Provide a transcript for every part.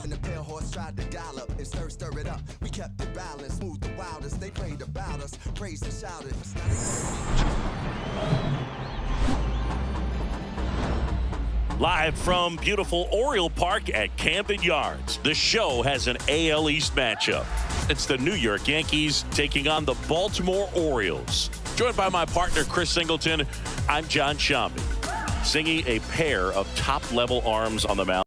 And the pale horse tried to gallop and stir it up. We kept it balanced, smooth the wildest. They prayed about us, praised and shouted. Live from beautiful Oriole Park at Camden Yards, the show has an AL East matchup. It's the New York Yankees taking on the Baltimore Orioles. Joined by my partner, Chris Singleton, I'm John Shambi. Singing a pair of top-level arms on the mound.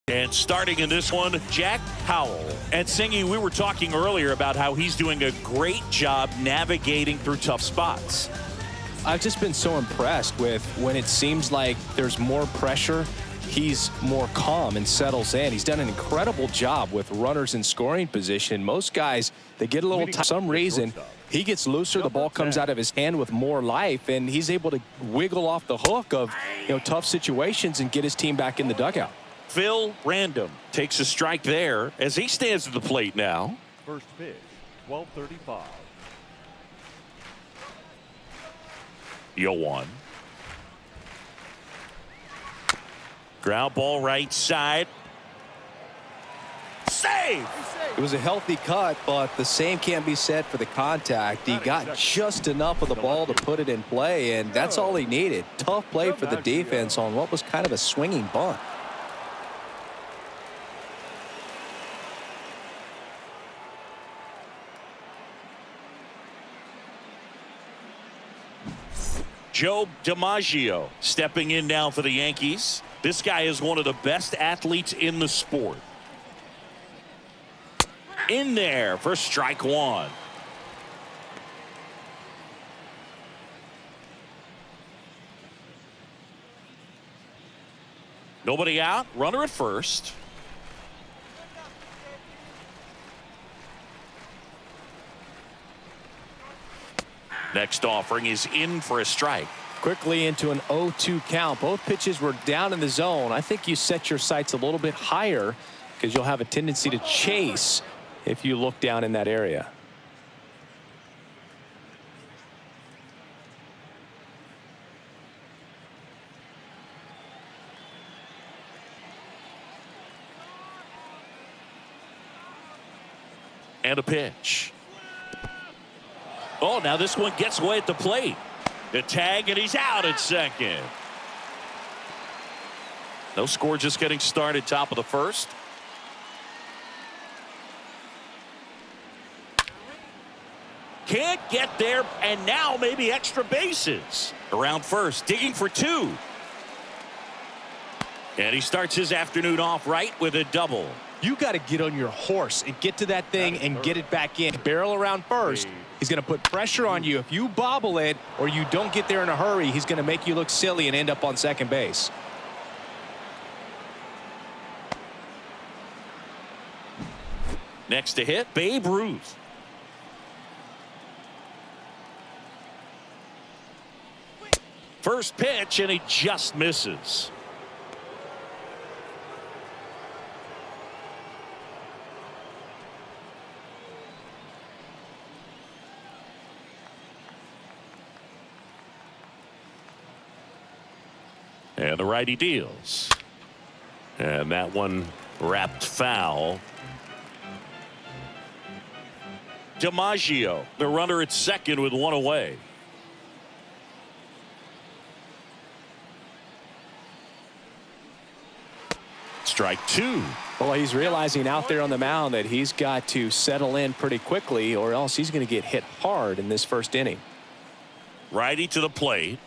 And starting in this one, Jack Howell. And Singy, we were talking earlier about how he's doing a great job navigating through tough spots. I've just been so impressed with when it seems like there's more pressure, he's more calm and settles in. He's done an incredible job with runners in scoring position. Most guys, they get a little tight for some reason. He gets looser, the ball comes out of his hand with more life, and he's able to wiggle off the hook of tough situations and get his team back in the dugout. Phil Random takes a strike there as he stands at the plate now. First pitch, 12:35. 0-1. Ground ball right side. Save! It was a healthy cut, but the same can't be said for the contact. He got just enough of the ball to put it in play, and that's all he needed. Tough play for the defense on what was kind of a swinging bunt. Joe DiMaggio stepping in now for the Yankees. This guy is one of the best athletes in the sport. In there for strike one. Nobody out. Runner at first. Next offering is in for a strike. Quickly into an 0-2 count. Both pitches were down in the zone. I think you set your sights a little bit higher because you'll have a tendency to chase if you look down in that area. And a pitch. Oh, now this one gets away at the plate. The tag, and he's out at second. No score, just getting started, top of the first. Can't get there, and now maybe extra bases. Around first, digging for two. And he starts his afternoon off right with a double. You got to get on your horse and get to that thing and get it back in. Barrel around first. He's going to put pressure on you. If you bobble it or you don't get there in a hurry, he's going to make you look silly and end up on second base. Next to hit, Babe Ruth. First pitch, and he just misses. And the righty deals. And that one wrapped foul. DiMaggio, the runner at second with one away. Strike two. Well, he's realizing out there on the mound that he's got to settle in pretty quickly or else he's going to get hit hard in this first inning. Righty to the plate.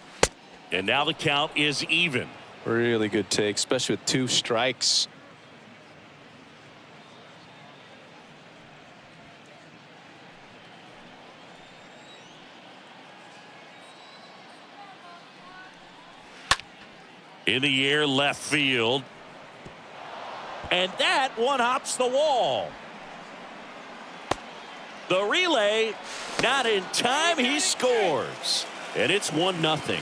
And now the count is even. Really good take, especially with two strikes. In the air, left field. And that one hops the wall. The relay, not in time, he scores. And it's 1-0.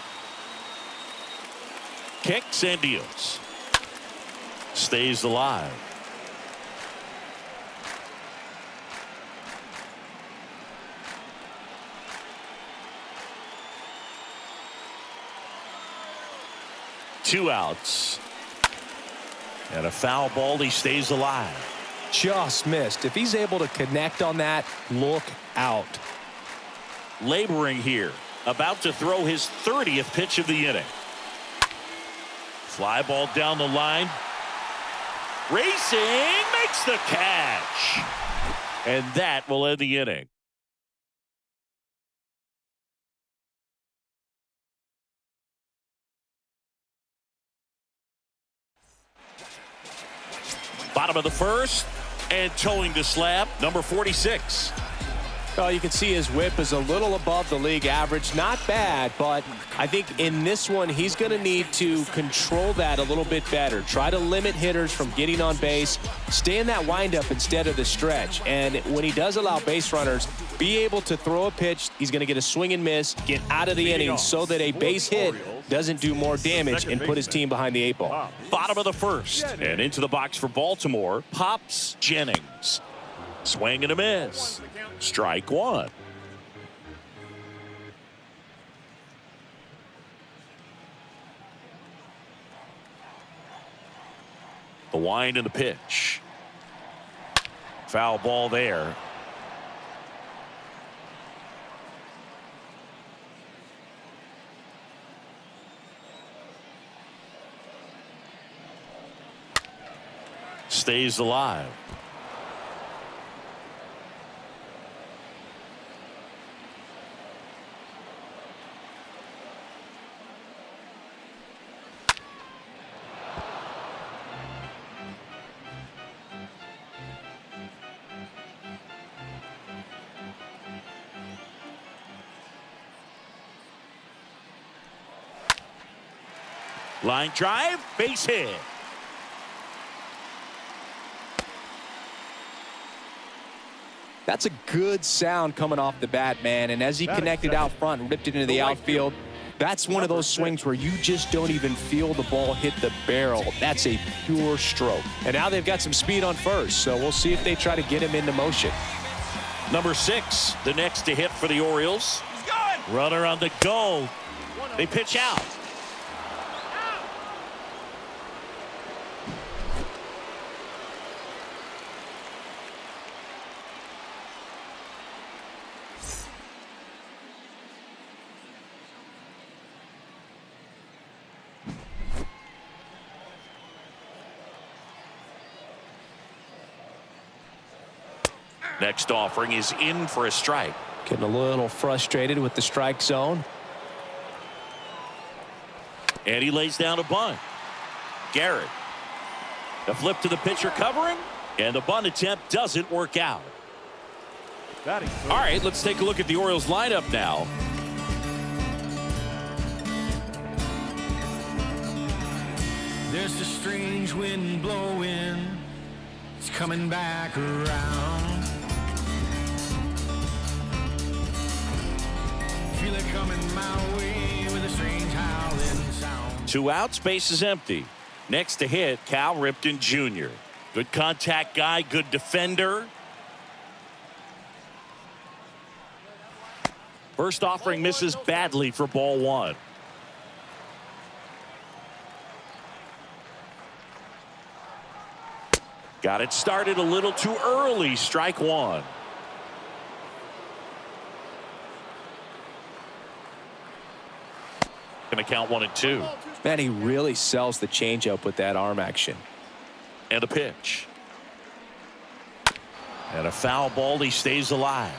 Kicks and deals. Stays alive. Two outs. And a foul ball. He stays alive. Just missed. If he's able to connect on that, look out. Laboring here. About to throw his 30th pitch of the inning. Fly ball down the line. Racing, makes the catch. And that will end the inning. Bottom of the first, and towing the slab, number 46. Oh, you can see his whip is a little above the league average. Not bad, but I think in this one, he's going to need to control that a little bit better. Try to limit hitters from getting on base. Stay in that windup instead of the stretch. And when he does allow base runners, be able to throw a pitch. He's going to get a swing and miss, get out of the inning so that a base hit doesn't do more damage and put his team behind the 8-ball. Bottom of the first, and into the box for Baltimore, pops Jennings. Swing and a miss. Strike one. The wind and the pitch. Foul ball there. Stays alive. Line drive, base hit. That's a good sound coming off the bat, man. And as he connected out front and ripped it into the outfield, that's one of those swings where you just don't even feel the ball hit the barrel. That's a pure stroke. And now they've got some speed on first, so we'll see if they try to get him into motion. Number 6, the next to hit for the Orioles. Runner on the go. They pitch out. Next offering is in for a strike. Getting a little frustrated with the strike zone. And he lays down a bunt. Garrett. The flip to the pitcher covering. And the bunt attempt doesn't work out. All right, let's take a look at the Orioles lineup now. There's a strange wind blowing. It's coming back around. Feel it coming my way with a strange howling sound. 2 outs, base is empty. Next to hit, Cal Ripken Jr. Good contact guy, good defender. First offering misses badly for ball 1. Got it started a little too early. Strike 1. Gonna count 1 and 2. Man, he really sells the changeup with that arm action. And a pitch. And a foul ball. He stays alive.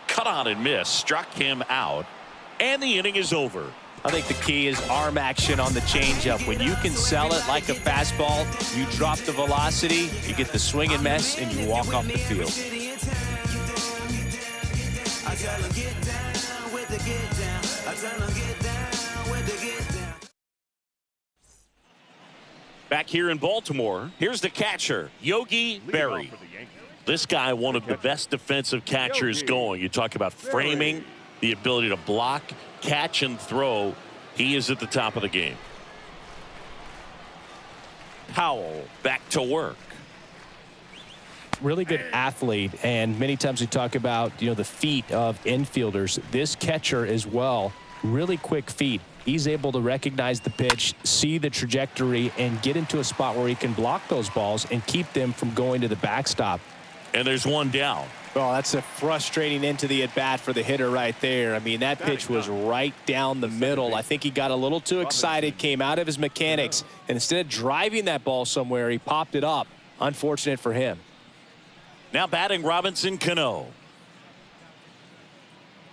Cut on and miss. Struck him out. And the inning is over. I think the key is arm action on the changeup. When you can sell it like a fastball, you drop the velocity, you get the swing and miss, and you walk off the field. Back here in Baltimore, here's the catcher, Yogi Berra. This guy, one of the best defensive catchers going. You talk about framing, the ability to block, catch, and throw. He is at the top of the game. Powell back to work. Really good athlete, and many times we talk about, the feet of infielders. This catcher as well, really quick feet. He's able to recognize the pitch, see the trajectory, and get into a spot where he can block those balls and keep them from going to the backstop. And there's one down. Well, that's a frustrating end to the at-bat for the hitter right there. I mean, that pitch was right down the middle. I think he got a little too excited, came out of his mechanics, and instead of driving that ball somewhere, he popped it up. Unfortunate for him. Now batting Robinson Cano.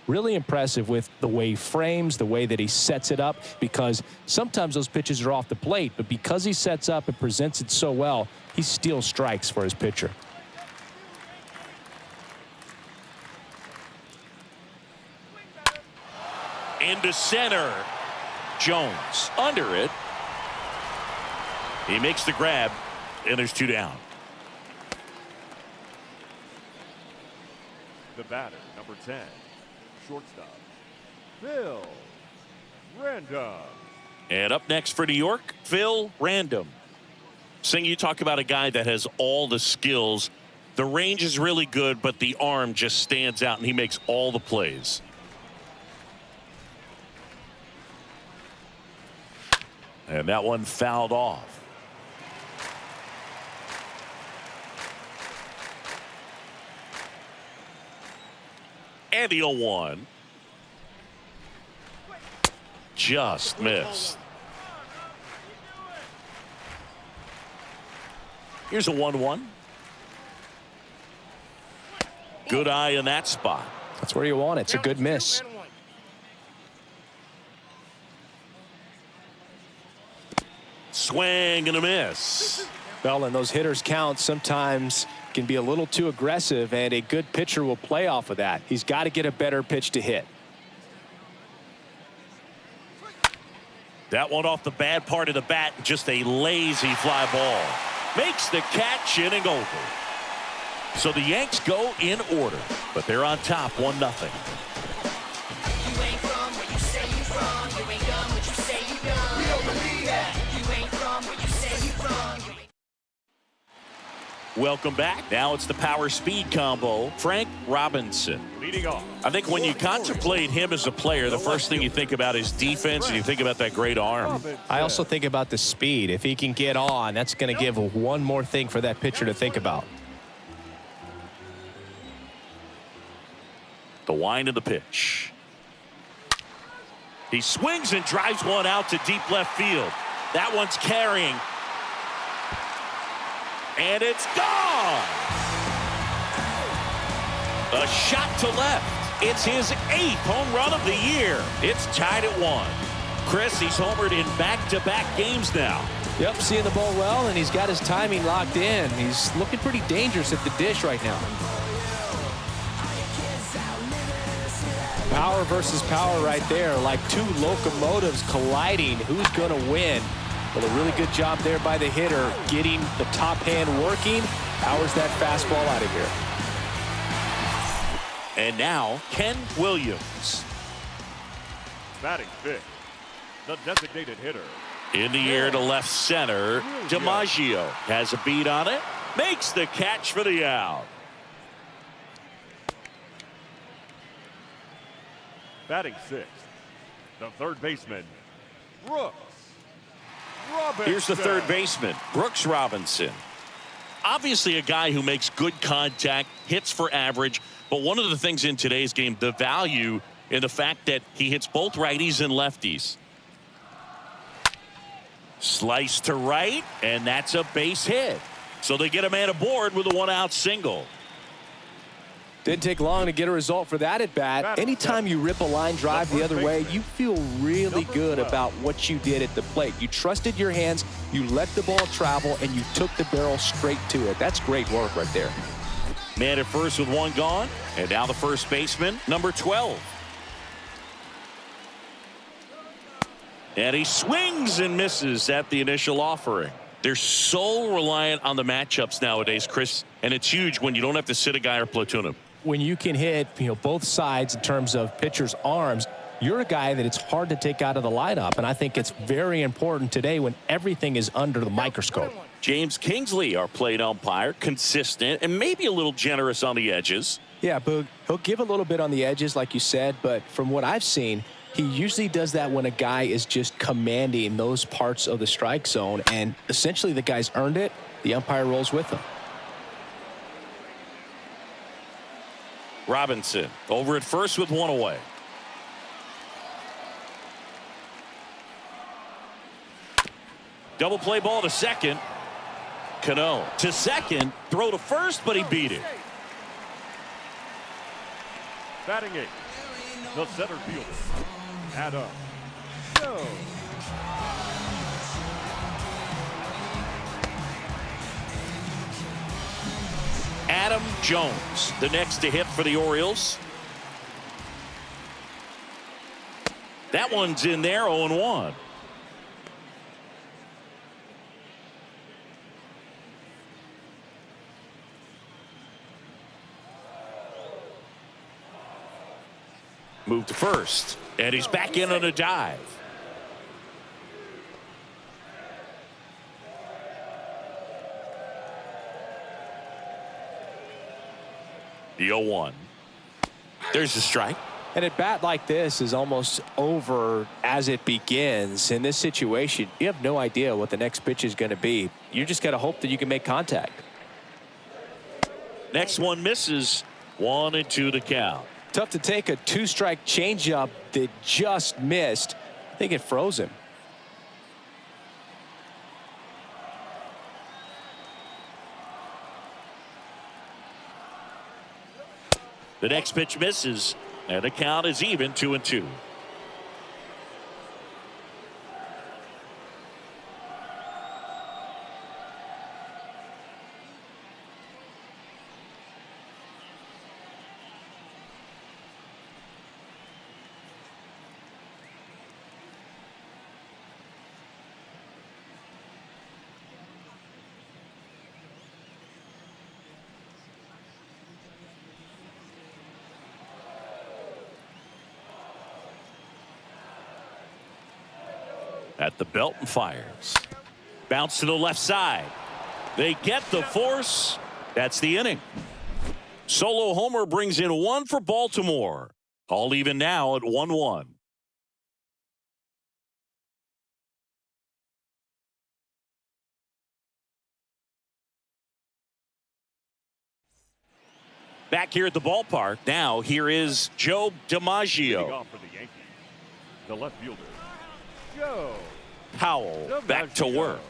Really impressive with the way he frames, the way that he sets it up, because sometimes those pitches are off the plate, but because he sets up and presents it so well, he steals strikes for his pitcher. Into center. Jones under it. He makes the grab, and there's 2 down. The batter, number 10, shortstop, Phil Random. And up next for New York, Phil Random. Sing, you talk about a guy that has all the skills. The range is really good, but the arm just stands out, and he makes all the plays. And that one fouled off. And the 0-1. Just missed. Here's a 1-1. Good eye in that spot. That's where you want it. It's a good miss. Swing and a miss. Well, and those hitters count sometimes can be a little too aggressive, and a good pitcher will play off of that. He's got to get a better pitch to hit. That one off the bad part of the bat, just a lazy fly ball. Makes the catch, inning over. So the Yanks go in order, but they're on top 1-0. You ain't from where you say you from. You ain't done what you say you done. We don't believe that. You ain't from where you say you from. Welcome back. Now it's the power speed combo. Frank Robinson. Leading off. I think when you contemplate him as a player, the first thing you think about is defense, and you think about that great arm. I also think about the speed. If he can get on, that's going to give one more thing for that pitcher to think about. The wind of the pitch. He swings and drives one out to deep left field. That one's carrying. And it's gone. A shot to left. It's his 8th home run of the year. It's tied at 1. Chris, he's homered in back-to-back games now. Yep, seeing the ball well, and he's got his timing locked in. He's looking pretty dangerous at the dish right now. Power versus power right there, like 2 locomotives colliding. Who's going to win? Well, a really good job there by the hitter, getting the top hand working. Powers that fastball out of here. And now, Ken Williams. Batting 5th, the designated hitter. In the air to left center. DiMaggio has a beat on it. Makes the catch for the out. Batting 6th, the third baseman, Brooks Robinson. Here's the third baseman, Brooks Robinson. Obviously a guy who makes good contact, hits for average, but one of the things in today's game, the value in the fact that he hits both righties and lefties. Slice to right, and that's a base hit. So they get a man aboard with a 1-out single. Didn't take long to get a result for that at bat. Anytime you rip a line drive the other way, you feel really good about what you did at the plate. You trusted your hands, you let the ball travel, and you took the barrel straight to it. That's great work right there. Man at first with 1 gone, and now the first baseman, number 12. And he swings and misses at the initial offering. They're so reliant on the matchups nowadays, Chris, and it's huge when you don't have to sit a guy or platoon him. When you can hit, both sides in terms of pitchers' arms, you're a guy that it's hard to take out of the lineup, and I think it's very important today when everything is under the microscope. James Kingsley, our plate umpire, consistent and maybe a little generous on the edges. Yeah, Boog, he'll give a little bit on the edges, like you said, but from what I've seen, he usually does that when a guy is just commanding those parts of the strike zone, and essentially the guy's earned it. The umpire rolls with him. Robinson over at first with one away. Double play ball to second. Cano to second. Throw to first, but he beat it. Batting eight, the center fielder, Adam Jones. Adam Jones, the next to hit for the Orioles. That one's in there, 0-1. Move to first, and he's back in on a dive. The 0-1. There's the strike. And at bat like this is almost over as it begins. In this situation, you have no idea what the next pitch is going to be. You just got to hope that you can make contact. Next one misses. 1-2 to count. Tough to take a two-strike changeup that just missed. I think it froze him. The next pitch misses, and the count is even, 2-2. At the belt and fires. Bounce to the left side. They get the force. That's the inning. Solo homer brings in one for Baltimore. All even now at 1-1. Back here at the ballpark. Now here is Joe DiMaggio. Off for the Yankees, the left fielder, Joe Powell back to work.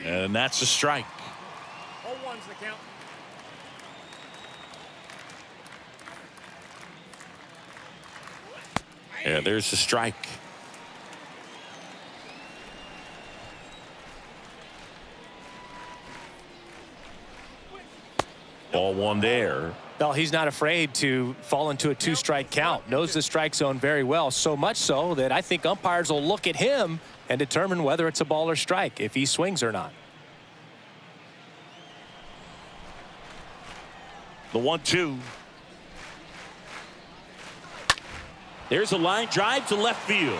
And that's a strike. 0-1's the count. And there's the strike. Ball one there. Well, he's not afraid to fall into a two-strike count. Knows the strike zone very well, so much so that I think umpires will look at him and determine whether it's a ball or strike, if he swings or not. The 1-2. There's a line drive to left field.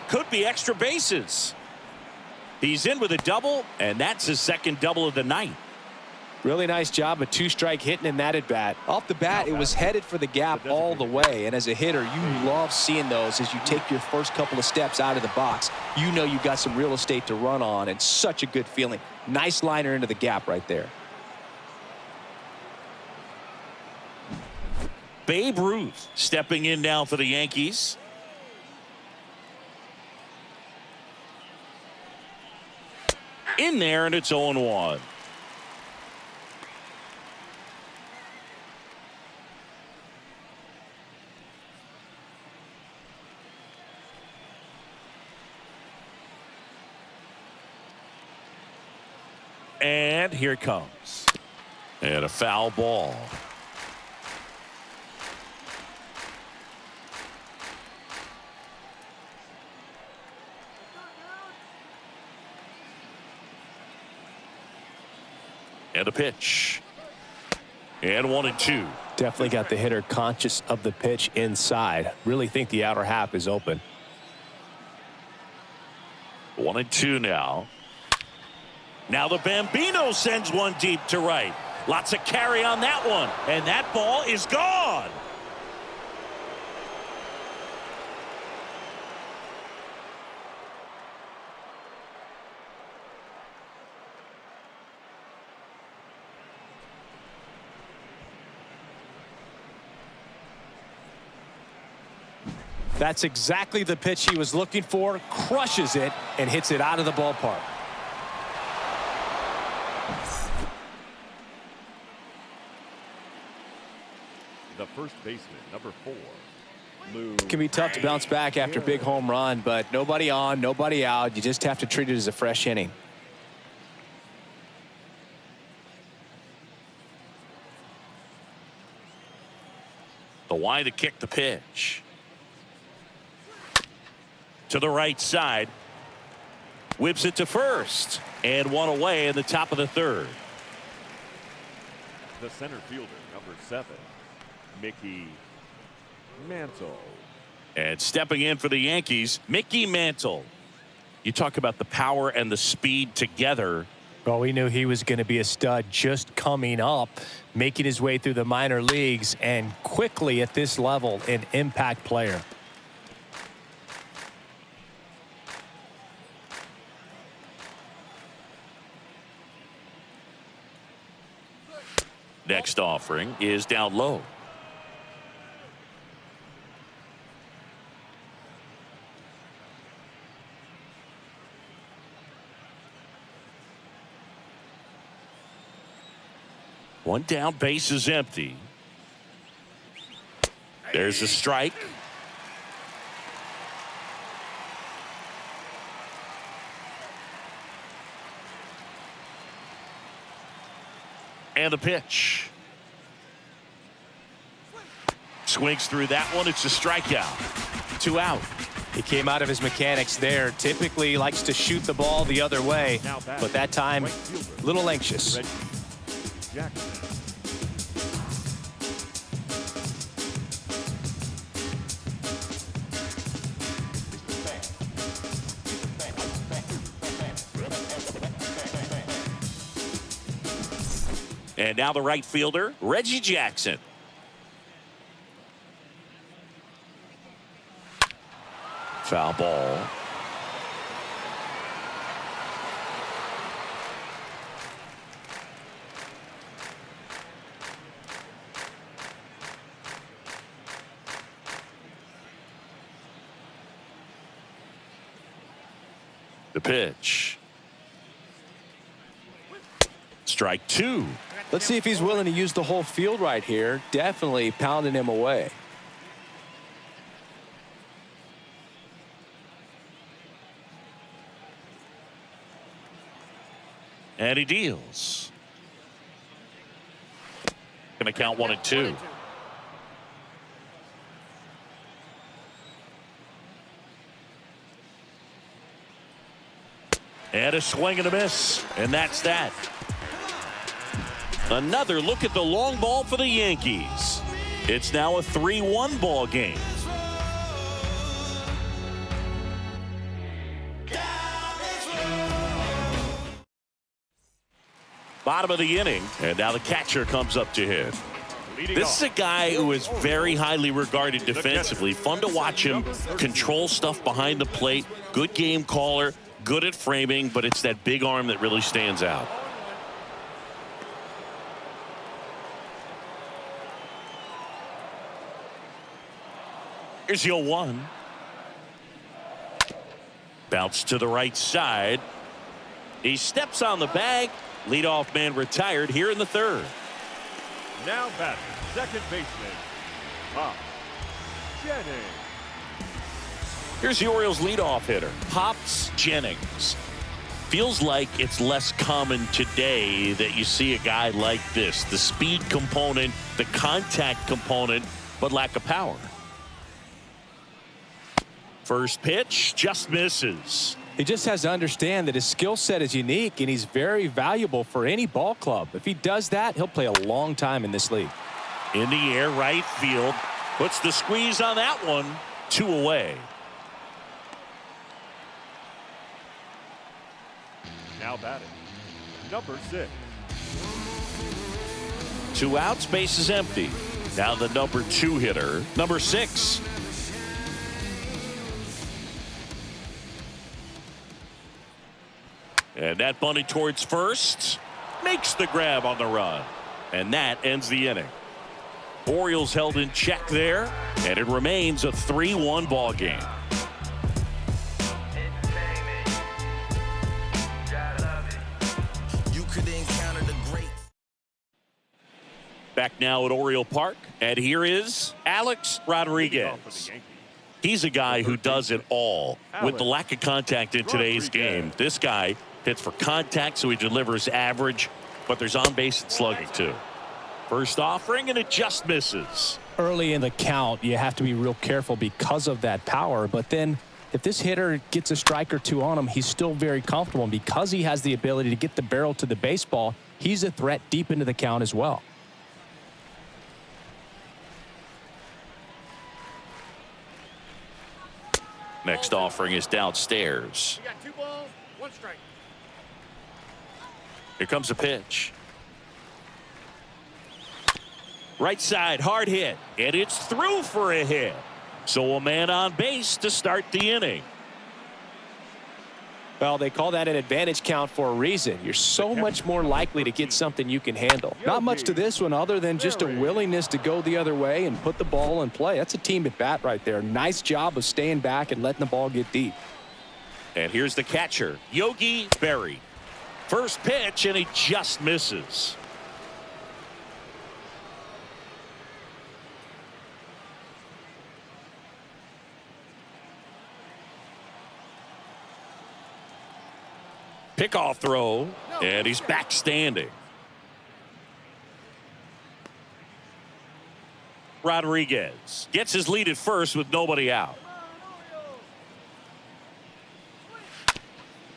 Could be extra bases. He's in with a double, and that's his second double of the night. Really nice job of two-strike hitting in that at bat. Off the bat, it was headed for the gap all the way. And as a hitter, you love seeing those as you take your first couple of steps out of the box. You know you've got some real estate to run on, and such a good feeling. Nice liner into the gap right there. Babe Ruth stepping in now for the Yankees. In there, and it's 0-1. And here it comes. And a foul ball. And a pitch. And 1-2. Definitely got the hitter conscious of the pitch inside. Really think the outer half is open. 1-2 now. Now the Bambino sends one deep to right. Lots of carry on that one. And that ball is gone. That's exactly the pitch he was looking for. Crushes it and hits it out of the ballpark. The first baseman, number 4. Lou. It can be tough to bounce back after a big home run, but nobody on, nobody out. You just have to treat it as a fresh inning. The Y to kick the pitch. To the right side. Whips it to first. And one away in the top of the third. The center fielder, number 7, Mickey Mantle. And stepping in for the Yankees, Mickey Mantle. You talk about the power and the speed together. Well, we knew he was going to be a stud just coming up, making his way through the minor leagues, and quickly at this level, an impact player. Next offering is down low. One down, base is empty. There's a strike. And a pitch. Swings through that one. It's a strikeout. 2 out. He came out of his mechanics there. Typically he likes to shoot the ball the other way, but that time a little anxious. Jackson. And now the right fielder, Reggie Jackson. Foul ball. The pitch. Strike 2. Let's see if he's willing to use the whole field right here. Definitely pounding him away. And he deals. Going to count 1-2. And a swing and a miss. And that's that. Another look at the long ball for the Yankees. It's now a 3-1 ball game. Bottom of the inning, and now the catcher comes up to hit. This is a guy who is very highly regarded defensively. Fun to watch him control stuff behind the plate. Good game caller, good at framing, but it's that big arm that really stands out. Here's your 1. Bounce to the right side. He steps on the bag. Leadoff man retired here in the third. Now batting, second baseman, Pop Jennings. Here's the Orioles leadoff hitter, Pops Jennings. Feels like it's less common today that you see a guy like this. The speed component, the contact component, but lack of power. First pitch just misses. He just has to understand that his skill set is unique and he's very valuable for any ball club. If he does that, he'll play a long time in this league. In the air, right field. Puts the squeeze on that one. 2 away. Now batting, number 6. 2 outs, base is empty. Now the number 2 hitter, number 6. And that bunted towards first. Makes the grab on the run. And that ends the inning. Orioles held in check there. And it remains a 3-1 ball game. You could encounter the great. Back now at Oriole Park. And here is Alex Rodriguez. He's a guy who does it all. With the lack of contact in today's game, this guy hits for contact, so he delivers average, but there's on base and slugging too. First offering, and it just misses. Early in the count, you have to be real careful because of that power, but then if this hitter gets a strike or 2 on him, he's still very comfortable, and because he has the ability to get the barrel to the baseball, he's a threat deep into the count as well. Next offering is downstairs. You got 2 balls, 1 strike. Here comes a pitch. Right side, hard hit, and it's through for a hit. So a man on base to start the inning. Well, they call that an advantage count for a reason. You're so much more likely to get something you can handle. Not much to this one other than just a willingness to go the other way and put the ball in play. That's a team at bat right there. Nice job of staying back and letting the ball get deep. And here's the catcher, Yogi Berra. First pitch, and he just misses. Pickoff throw, and he's back standing. Rodriguez gets his lead at first with nobody out.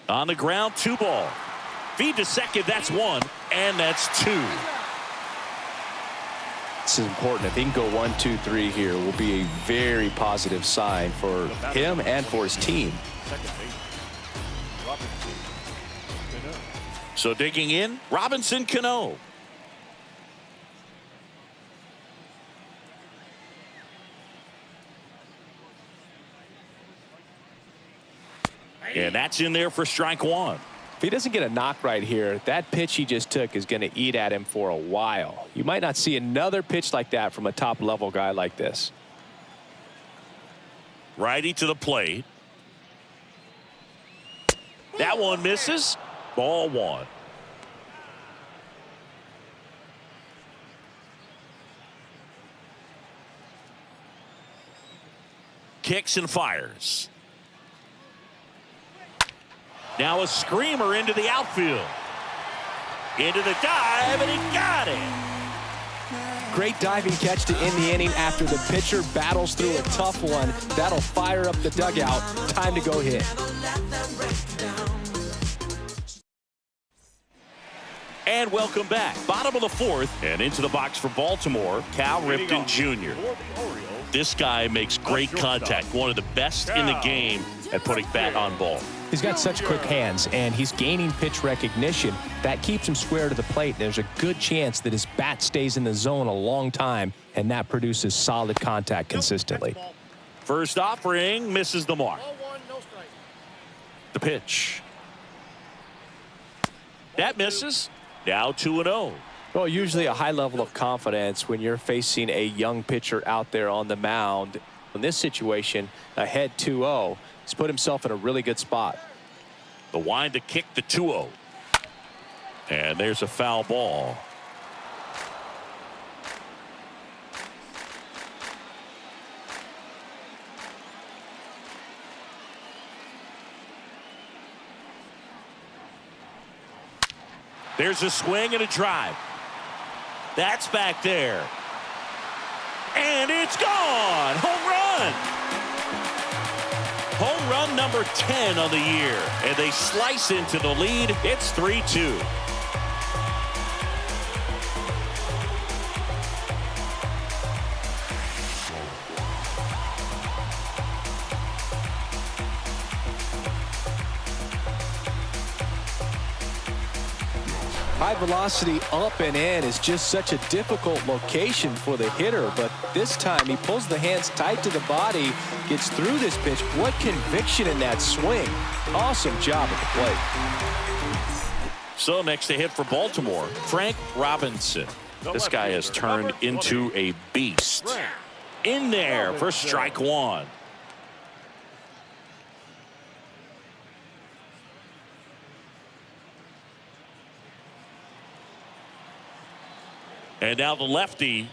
On the ground, 2 ball. Feed to second, that's 1, and that's 2. This is important. If he can go 1, 2, 3 here, will be a very positive sign for him and for his team. So digging in, Robinson Cano. And that's in there for strike 1. If he doesn't get a knock right here, that pitch he just took is going to eat at him for a while. You might not see another pitch like that from a top-level guy like this. Righty to the plate. That one misses. Ball 1. Kicks and fires. Now a screamer into the outfield. Into the dive, and he got it. Great diving catch to end the inning after the pitcher battles through a tough one. That'll fire up the dugout. Time to go hit. And welcome back. Bottom of the 4th, and into the box for Baltimore, Cal Ripken Jr. This guy makes great contact. One of the best in the game at putting bat on ball. He's got such quick hands, and he's gaining pitch recognition. That keeps him square to the plate. There's a good chance that his bat stays in the zone a long time, and that produces solid contact consistently. First offering misses the mark. The pitch. That misses. Now 2-0. Well, usually a high level of confidence when you're facing a young pitcher out there on the mound. In this situation, ahead 2-0, he's put himself in a really good spot. The wind to kick the 2-0. And there's a foul ball. There's a swing and a drive. That's back there. And it's gone. Home run. Home run number 10 on the year, and they slice into the lead. It's 3-2. High velocity up and in is just such a difficult location for the hitter, but this time he pulls the hands tight to the body, gets through this pitch. What conviction in that swing. Awesome job at the plate. So next to hit for Baltimore, Frank Robinson. This guy has turned into a beast. In there for strike one. And now the lefty,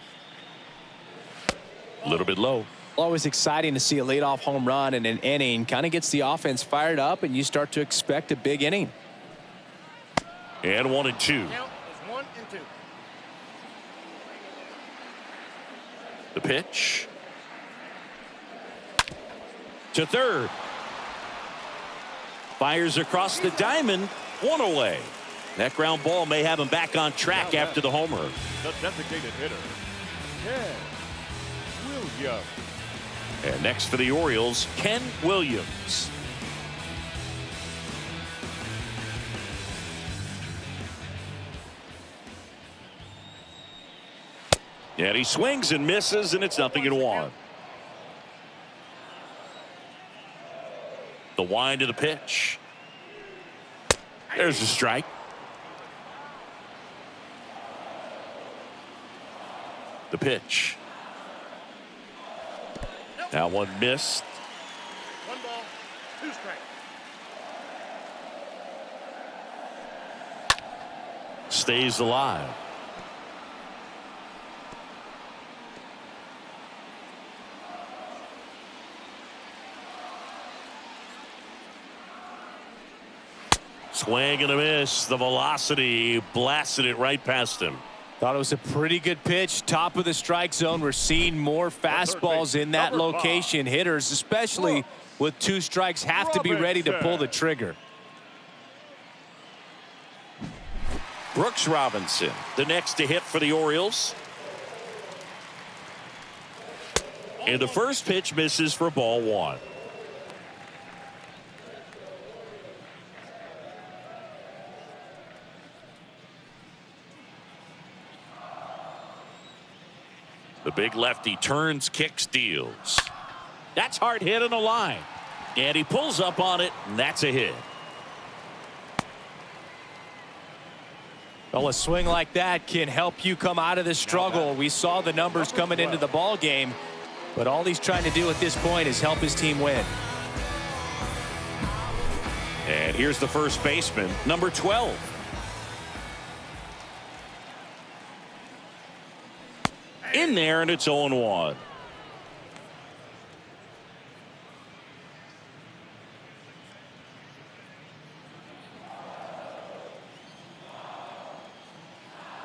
a little bit low. Always exciting to see a leadoff home run in an inning. Kind of gets the offense fired up, and you start to expect a big inning. And 1-2. Count is 1 and 2. The pitch. To third. Fires across the diamond. One away. That ground ball may have him back on track after the homer. The designated hitter, Ken Williams. And next for the Orioles, Ken Williams. And he swings and misses, and it's 0-1. The wind of the pitch. There's a strike. The pitch. That one missed. 1 ball, 2 strikes. Stays alive. Swing and a miss. The velocity blasted it right past him. Thought it was a pretty good pitch. Top of the strike zone. We're seeing more fastballs in that location. Hitters, especially with 2 strikes, have to be ready to pull the trigger. Brooks Robinson, the next to hit for the Orioles. And the first pitch misses for ball 1. The big lefty turns, kicks, deals. That's hard hit on the line. And he pulls up on it, and that's a hit. Well, a swing like that can help you come out of the struggle. We saw the numbers coming into the ball game, but all he's trying to do at this point is help his team win. And here's the first baseman, number 12. In there, and it's 0-1.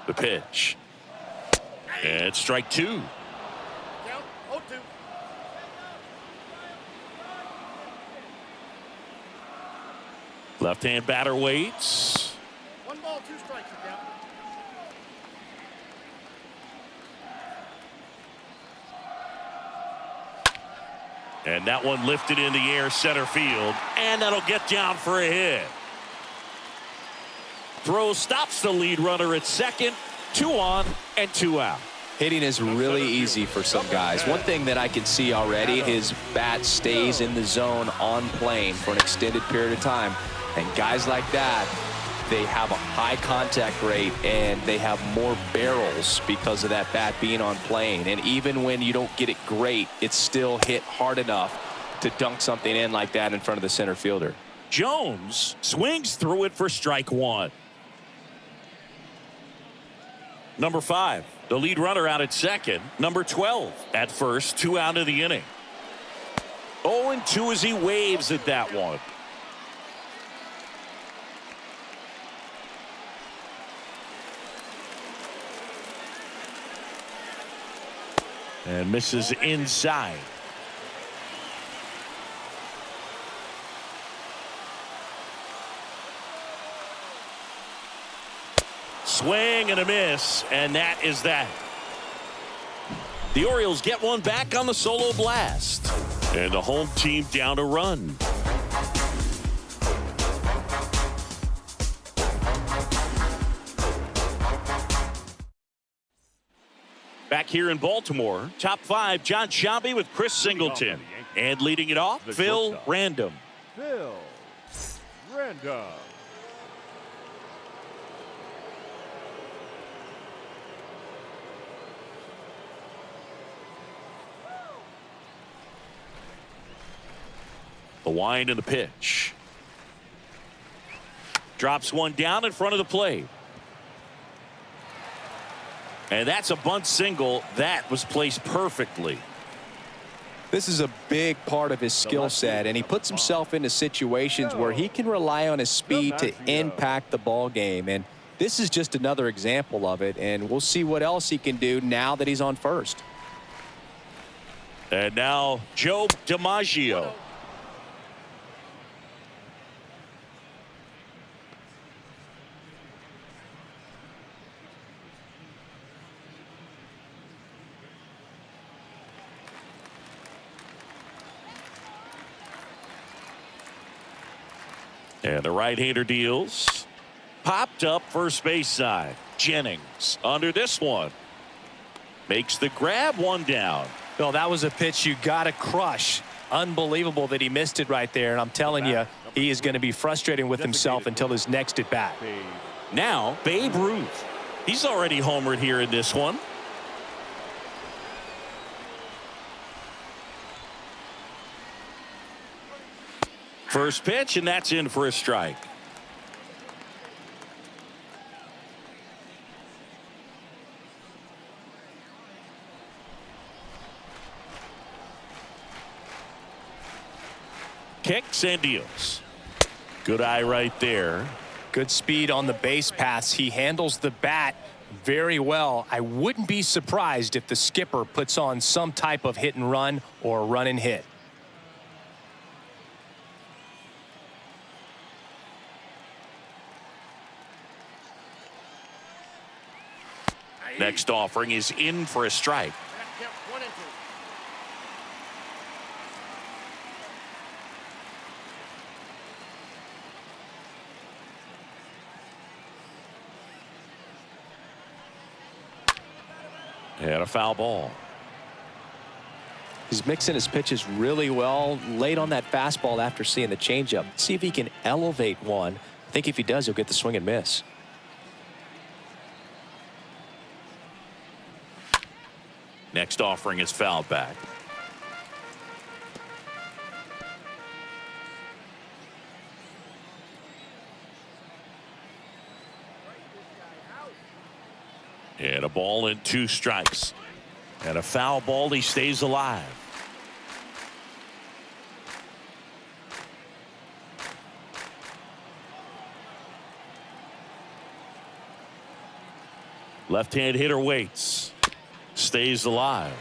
The pitch. And it's strike 2. Count 0-2. Left-hand batter waits. 1 ball, 2 strikes. Count. And that one lifted in the air, center field, and that'll get down for a hit. Throw stops the lead runner at second. 2 on and 2 out. Hitting is really easy for some guys. One thing that I can see already, his bat stays in the zone on plane for an extended period of time. And guys like that, they have a high contact rate and they have more barrels because of that bat being on plane. And even when you don't get it great, it's still hit hard enough to dunk something in like that in front of the center fielder. Jones swings through it for strike 1. Number 5, the lead runner out at second. Number 12 at first, 2 out of the inning. 0-2 as he waves at that one. And misses inside. Swing and a miss, and that is that. The Orioles get one back on the solo blast. And the home team down a run. Back here in Baltimore, top 5, John Sciambi with Chris Singleton. And leading it off, Phil Random. Phil Random. The wind and the pitch. Drops one down in front of the plate. And that's a bunt single. That was placed perfectly. This is a big part of his skill set, and he puts himself into situations where he can rely on his speed to impact the ball game. And this is just another example of it, and we'll see what else he can do now that he's on first. And now Joe DiMaggio. And the right-hander deals. Popped up first base side. Jennings under this one. Makes the grab, one down. Well, that was a pitch you got to crush. Unbelievable that he missed it right there. And I'm telling you, he is going to be frustrated with himself until his next at bat. Now, Babe Ruth. He's already homered here in this one. First pitch, and that's in for a strike. Kicks and deals. Good eye right there. Good speed on the base paths. He handles the bat very well. I wouldn't be surprised if the skipper puts on some type of hit and run or run and hit. Next offering is in for a strike. And a foul ball. He's mixing his pitches really well. Late on that fastball after seeing the changeup. See if he can elevate one. I think if he does, he'll get the swing and miss. Next offering is fouled back. And a ball and 2 strikes. And a foul ball. He stays alive. Left-hand hitter waits. Stays alive.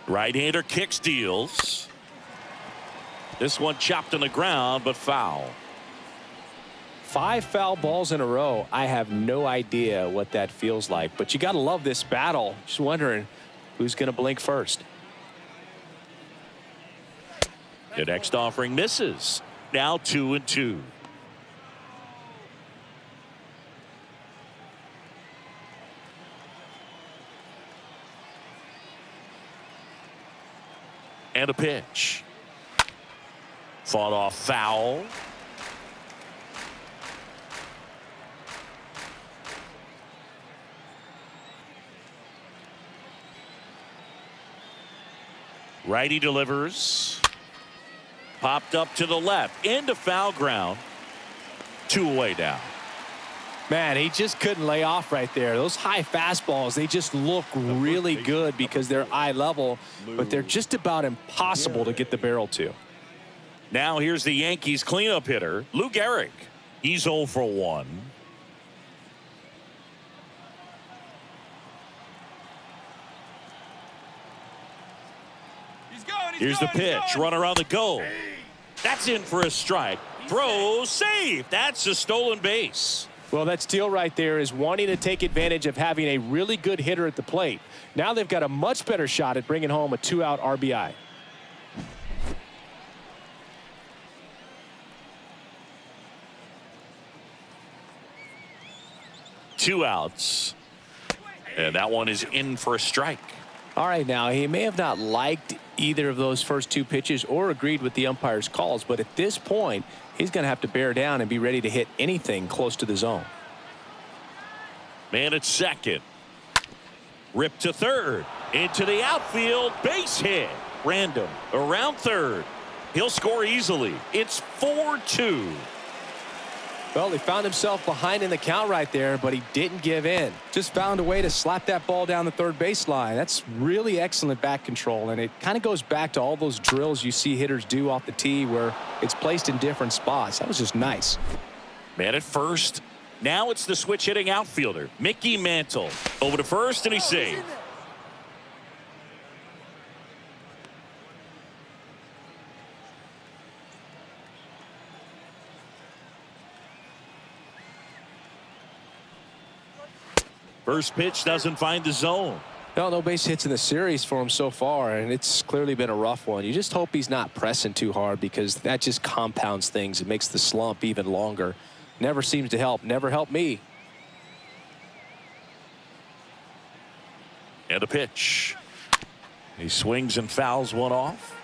Right-hander kicks, deals. This one chopped on the ground, but foul. 5 foul balls in a row. I have no idea what that feels like, but you got to love this battle. Just wondering who's going to blink first. The next offering misses. Now 2-2. And a pitch. Fought off foul. Righty delivers. Popped up to the left. Into foul ground. 2 away now. Man, he just couldn't lay off right there. Those high fastballs, they just look really good because they're eye level, but they're just about impossible to get the barrel to. Now here's the Yankees cleanup hitter, Lou Gehrig. He's 0 for 1. Here's the pitch. Runner on the go. That's in for a strike. Throw, save. That's a stolen base. Well, that steal right there is wanting to take advantage of having a really good hitter at the plate. Now they've got a much better shot at bringing home a 2-out RBI. Two outs. And that one is in for a strike. All right, now he may have not liked either of those first two pitches or agreed with the umpire's calls, but at this point, he's going to have to bear down and be ready to hit anything close to the zone. Man at second. Ripped to third. Into the outfield. Base hit. Random. Around third. He'll score easily. It's 4-2. Well, he found himself behind in the count right there, but he didn't give in. Just found a way to slap that ball down the third baseline. That's really excellent back control, and it kind of goes back to all those drills you see hitters do off the tee where it's placed in different spots. That was just nice. Man at first. Now it's the switch hitting outfielder, Mickey Mantle. Over to first, and he's saved. First pitch doesn't find the zone. No base hits in the series for him so far, and it's clearly been a rough one. You just hope he's not pressing too hard because that just compounds things. It makes the slump even longer. Never seems to help. Never helped me. And a pitch. He swings and fouls one off.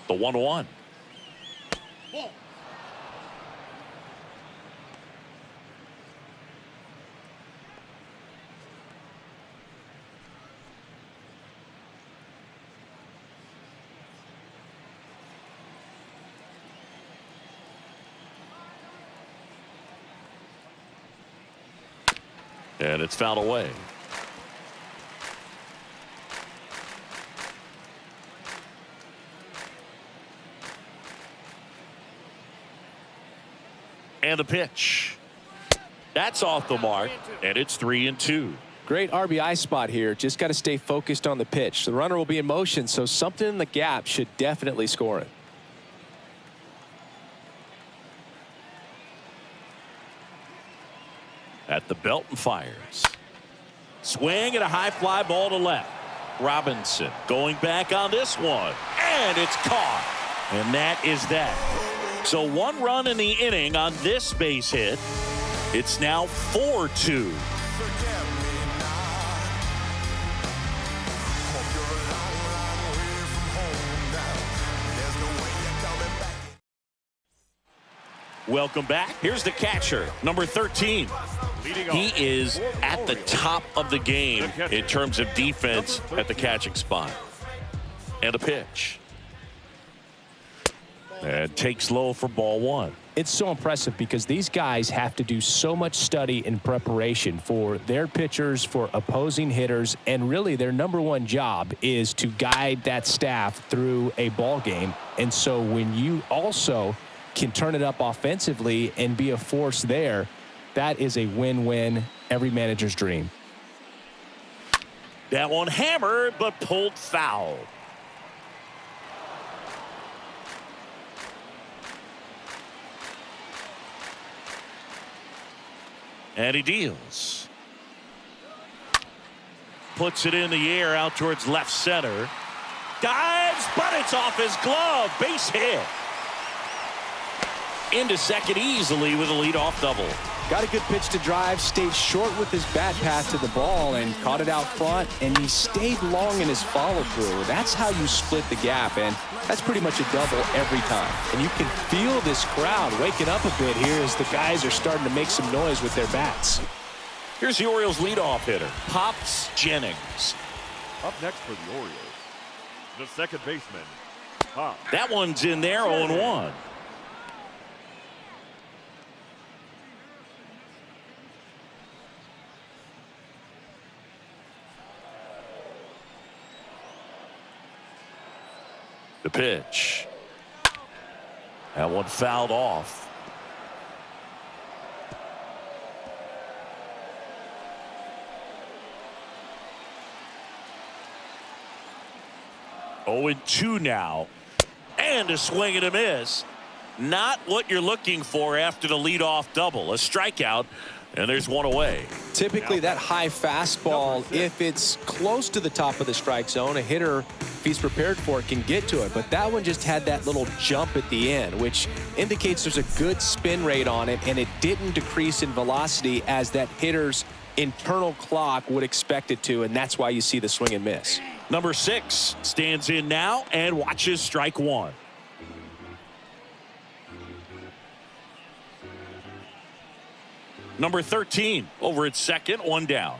The 1-1. And it's fouled away. And a pitch. That's off the mark, and it's 3-2. Great RBI spot here. Just got to stay focused on the pitch. The runner will be in motion, so something in the gap should definitely score it. At the belt and fires. Swing and a high fly ball to left. Robinson going back on this one. And it's caught. And that is that. So one run in the inning on this base hit. It's now 4-2. Welcome back. Here's the catcher, number 13. He is at the top of the game in terms of defense at the catching spot. And a pitch. And takes low for ball one. It's so impressive because these guys have to do so much study and preparation for their pitchers, for opposing hitters, and really their number one job is to guide that staff through a ball game. And so when you also can turn it up offensively and be a force there, that is a win-win, every manager's dream. That one hammered but pulled foul. And he deals. Puts it in the air out towards left center. Dives, but it's off his glove. Base hit. Into second easily with a leadoff double. Got a good pitch to drive, stayed short with his bat path to the ball and caught it out front, and he stayed long in his follow-through. That's how you split the gap, and that's pretty much a double every time. And you can feel this crowd waking up a bit here as the guys are starting to make some noise with their bats. Here's the Orioles leadoff hitter, Pops Jennings. Up next for the Orioles, the second baseman, Pop. That one's in there, 0-1. The pitch. That one fouled off. 0-2 now. And a swing and a miss. Not what you're looking for after the leadoff double. A strikeout, and there's one away. Typically, that high fastball, if it's close to the top of the strike zone, a hitter, if he's prepared for it, can get to it. But that one just had that little jump at the end, which indicates there's a good spin rate on it, and it didn't decrease in velocity as that hitter's internal clock would expect it to, and that's why you see the swing and miss. Number 6 stands in now and watches strike one. Number 13 over at second, one down.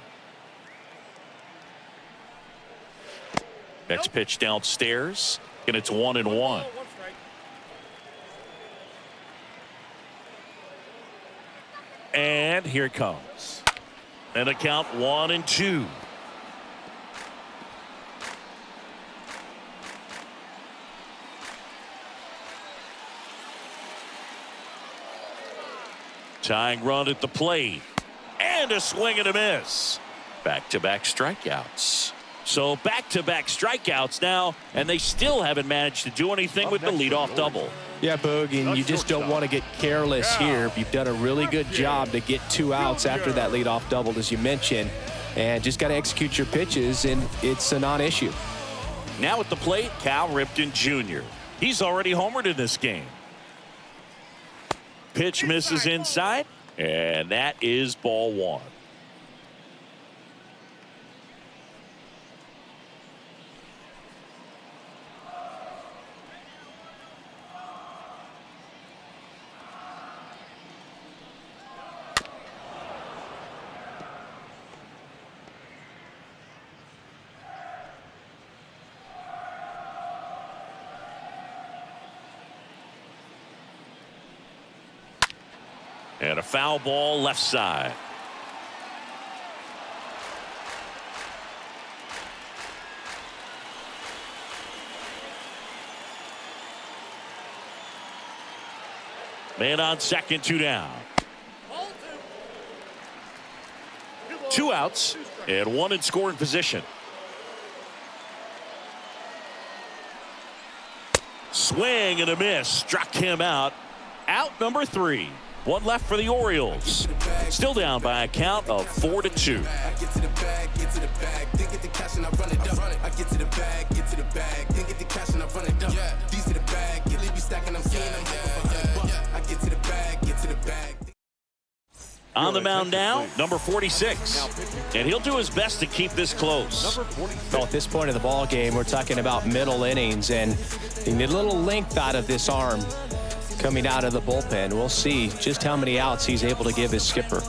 Next pitch downstairs, and it's 1-1. And here it comes. And a count 1-2. Tying run at the plate. And a swing and a miss. Back-to-back strikeouts. So back-to-back strikeouts now, and they still haven't managed to do anything with the leadoff double. Yeah, Boog, and you just don't want to get careless here. You've done a really good job to get 2 outs after that leadoff double, as you mentioned, and just got to execute your pitches, and it's a non-issue. Now at the plate, Cal Ripken Jr. He's already homered in this game. Pitch misses inside, and that is ball one. And a foul ball left side. Man on second, 2 down. 2 outs and 1 in scoring position. Swing and a miss. Struck him out. Out number 3. 1 left for the Orioles. Still down by a count of 4-2. On the mound now, number 46. And he'll do his best to keep this close. Well, at this point of the ball game, we're talking about middle innings, and you need a little length out of this arm coming out of the bullpen. We'll see just how many outs he's able to give his skipper.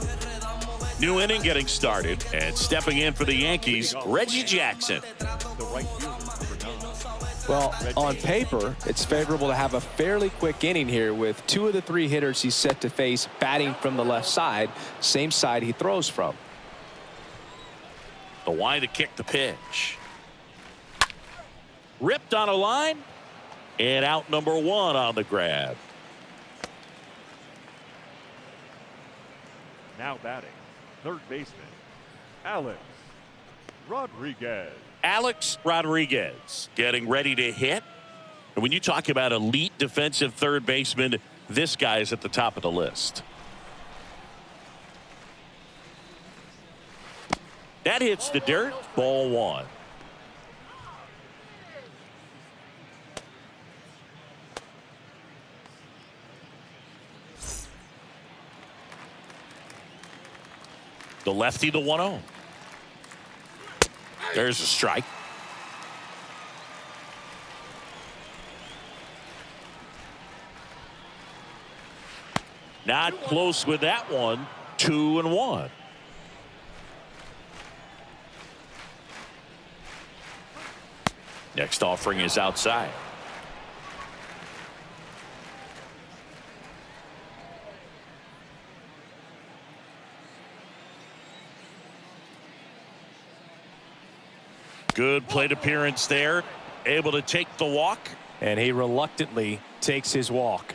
New inning getting started, and stepping in for the Yankees, Reggie Jackson. Well, on paper, it's favorable to have a fairly quick inning here with 2 of the 3 hitters he's set to face batting from the left side, same side he throws from. The wide to kick the pitch. Ripped on a line, and out number 1 on the grab. Now batting, third baseman, Alex Rodriguez. Alex Rodriguez getting ready to hit. And when you talk about elite defensive third baseman, this guy is at the top of the list. That hits the dirt. Ball 1. The lefty, the 1-0. There's a strike. Not close with that one. 2-1. Next offering is outside. Good plate appearance there. Able to take the walk. And he reluctantly takes his walk.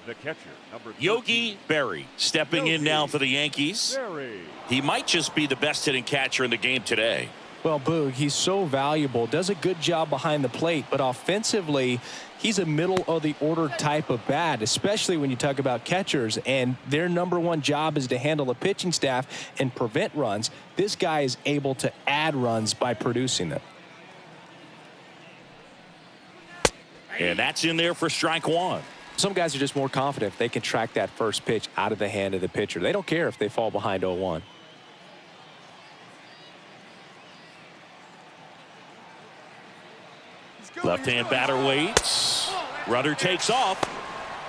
The catcher, number 13, Yogi Berry stepping in now for the Yankees. Berry. He might just be the best hitting catcher in the game today. Well, Boog, he's so valuable, does a good job behind the plate, but offensively, he's a middle-of-the-order type of bat, especially when you talk about catchers, and their #1 job is to handle the pitching staff and prevent runs. This guy is able to add runs by producing them. And that's in there for strike one. Some guys are just more confident if they can track that first pitch out of the hand of the pitcher. They don't care if they fall behind 0-1. Left-hand batter waits. Runner takes off.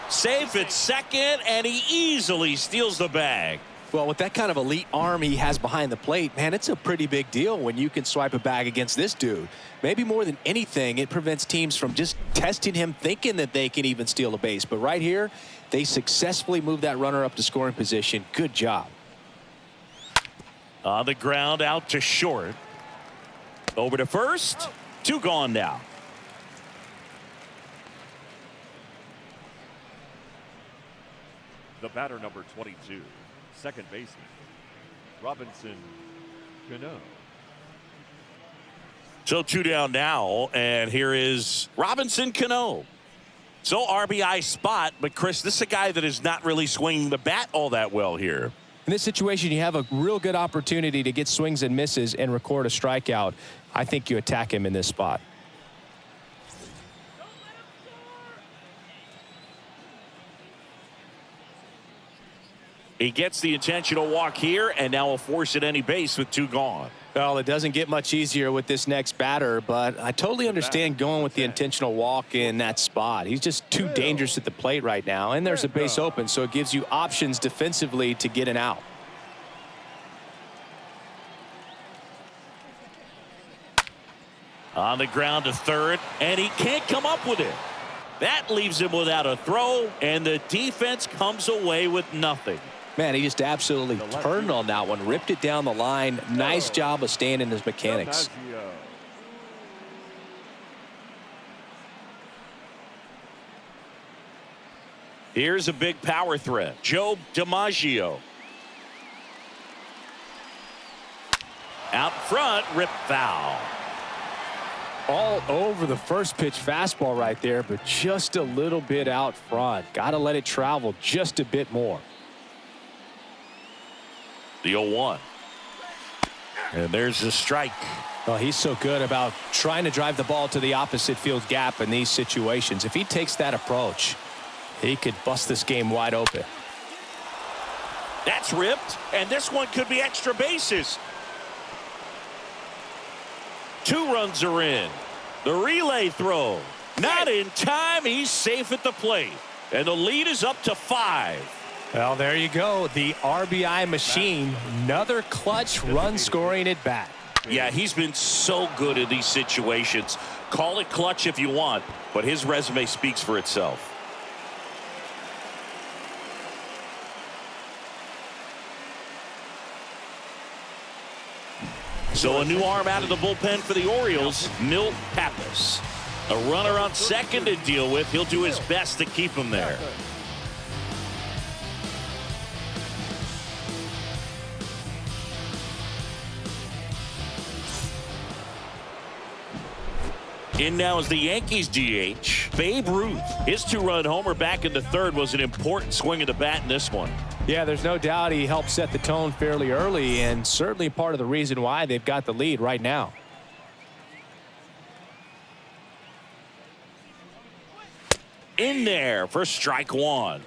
Safe at second, and he easily steals the bag. Well, with that kind of elite arm he has behind the plate, man, it's a pretty big deal when you can swipe a bag against this dude. Maybe more than anything, it prevents teams from just testing him, thinking that they can even steal a base. But right here, they successfully move that runner up to scoring position. Good job. On the ground, out to short. Over to first. 2 gone now. The batter, number 22, second baseman, Robinson Cano. So 2 down now, and here is Robinson Cano. So RBI spot, but Chris, this is a guy that is not really swinging the bat all that well here. In this situation, you have a real good opportunity to get swings and misses and record a strikeout. I think you attack him in this spot. He gets the intentional walk here, and now will force at any base with 2 gone. Well, it doesn't get much easier with this next batter, but I totally understand going with the intentional walk in that spot. He's just too dangerous at the plate right now, and there's a base open, so it gives you options defensively to get an out. On the ground to third, and he can't come up with it. That leaves him without a throw, and the defense comes away with nothing. Man, he just absolutely turned on that one, ripped it down the line. Nice job of staying in his mechanics. Here's a big power threat. Joe DiMaggio. Out front, rip foul. All over the first pitch fastball right there, but just a little bit out front. Got to let it travel just a bit more. The 0-1. And there's the strike. Well, he's so good about trying to drive the ball to the opposite field gap in these situations. If he takes that approach, he could bust this game wide open. That's ripped, and this one could be extra bases. 2 runs are in. The relay throw. Not in time. He's safe at the plate. And the lead is up to 5. Well, there you go. The RBI machine. Another clutch run scoring at bat. Yeah, he's been so good in these situations. Call it clutch if you want, but his resume speaks for itself. So a new arm out of the bullpen for the Orioles, Milt Pappas. A runner on second to deal with. He'll do his best to keep him there. In now is the Yankees DH, Babe Ruth. His 2-run homer back in the third was an important swing of the bat in this one. Yeah, there's no doubt he helped set the tone fairly early, and certainly part of the reason why they've got the lead right now. In there for strike 1.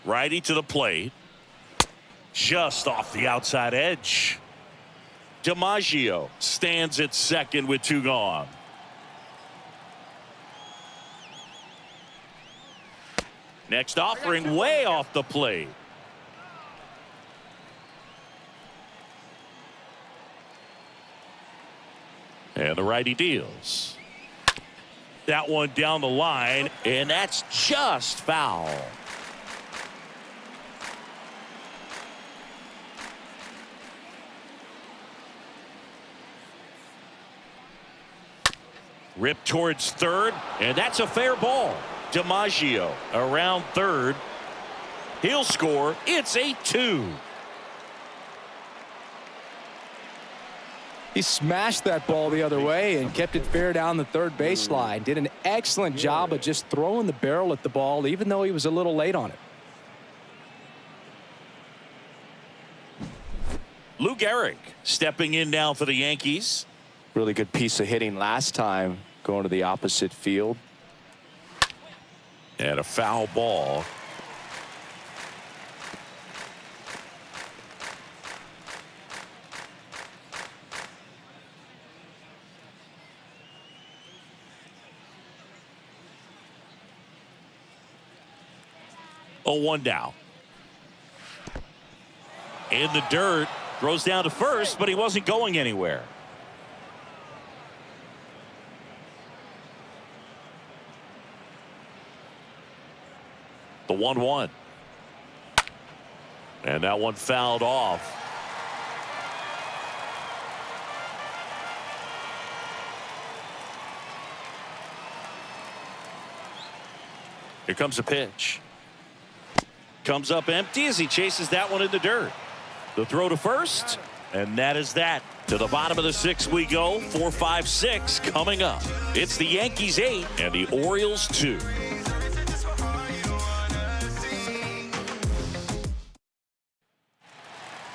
Righty to the plate. Just off the outside edge. DiMaggio stands at second with 2 gone. Next offering way off the plate. And the righty deals. That one down the line, and that's just foul. Ripped towards third, and that's a fair ball. DiMaggio around third. He'll score. It's 8-2. He smashed that ball the other way and kept it fair down the third baseline. Did an excellent job of just throwing the barrel at the ball, even though he was a little late on it. Lou Gehrig stepping in now for the Yankees. Really good piece of hitting last time, going to the opposite field. And a foul ball. Oh, 1 down. In the dirt. Throws down to first, but he wasn't going anywhere. The 1-1. And that one fouled off. Here comes a pitch. Comes up empty as he chases that one in the dirt. The throw to first, and that is that. To the bottom of the 6th we go. 4-5-6 coming up. It's the Yankees 8 and the Orioles 2.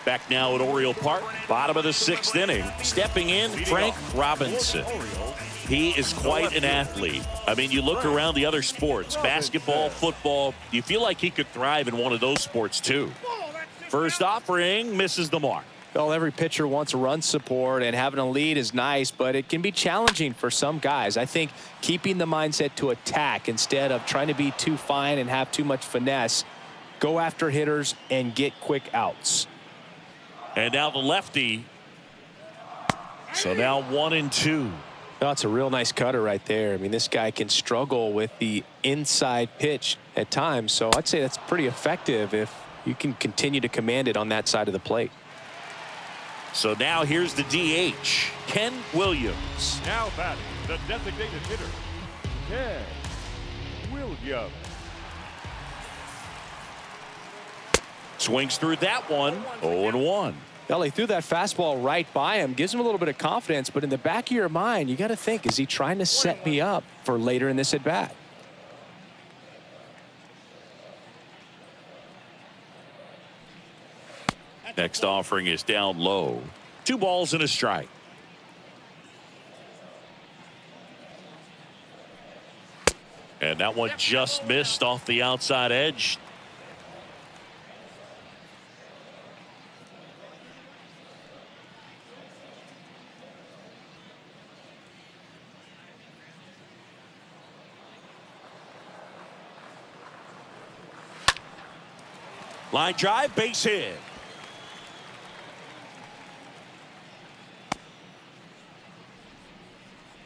Back now at Oriole Park, bottom of the 6th inning. Stepping in, Frank Robinson. He is quite an athlete. I mean, you look around the other sports, basketball, football, you feel like he could thrive in one of those sports too. First offering, misses the mark. Well, every pitcher wants run support, and having a lead is nice, but it can be challenging for some guys. I think keeping the mindset to attack instead of trying to be too fine and have too much finesse, go after hitters and get quick outs. And now the lefty. So now 1-2. That's a real nice cutter right there. I mean, this guy can struggle with the inside pitch at times, so I'd say that's pretty effective if you can continue to command it on that side of the plate. So now here's the DH, Ken Williams. Now batting, the designated hitter, Ken Williams. Swings through that one, 0-1. Well, he threw that fastball right by him, gives him a little bit of confidence, but in the back of your mind, you got to think, is he trying to set me up for later in this at bat? Next offering is down low. 2 balls and a strike. And that one just missed off the outside edge. Line drive, base hit.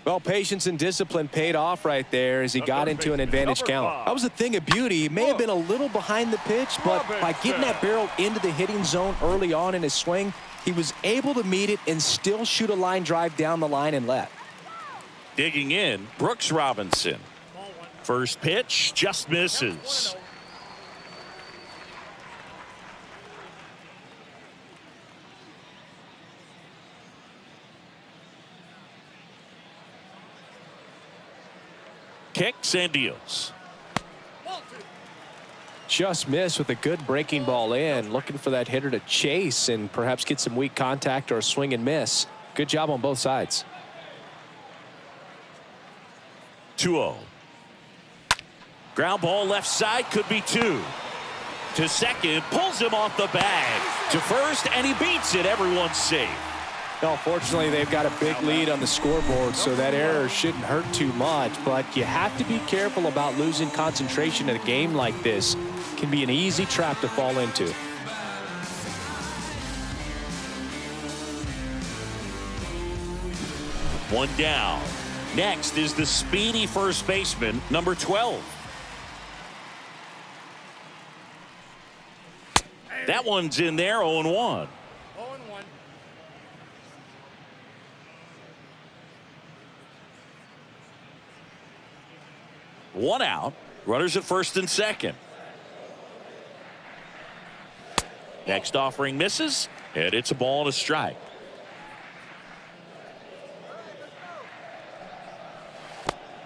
Well, patience and discipline paid off right there as he got into an advantage count. That was a thing of beauty. He may have been a little behind the pitch, but by getting that barrel into the hitting zone early on in his swing, he was able to meet it and still shoot a line drive down the line and left. Digging in, Brooks Robinson. First pitch just misses. Kicks and deals. Just missed with a good breaking ball in, looking for that hitter to chase and perhaps get some weak contact or a swing and miss. Good job on both sides. 2-0. Ground ball left side, could be 2. To second, pulls him off the bag. To first, and he beats it. Everyone's safe. Well, fortunately, they've got a big lead on the scoreboard, so that error shouldn't hurt too much. But you have to be careful about losing concentration in a game like this. It can be an easy trap to fall into. One down. Next is the speedy first baseman, number 12. That one's in there, 0-1. 1 out. Runners at first and second. Next offering misses, and it's a ball and a strike.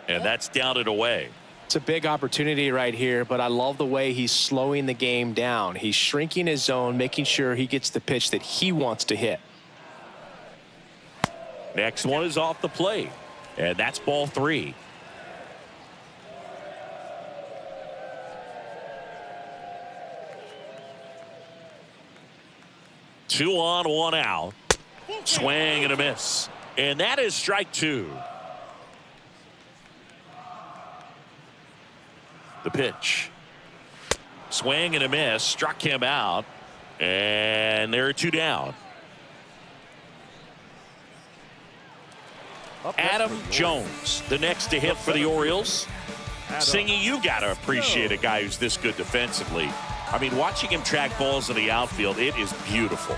And that's down and away. It's a big opportunity right here, but I love the way he's slowing the game down. He's shrinking his zone, making sure he gets the pitch that he wants to hit. Next one is off the plate, and that's ball 3. Two on, one out. Swing and a miss. And that is strike 2. The pitch. Swing and a miss. Struck him out. And there are 2 down. Adam Jones, the next to hit for the Orioles. Singy, you got to appreciate a guy who's this good defensively. I mean, watching him track balls in the outfield, it is beautiful.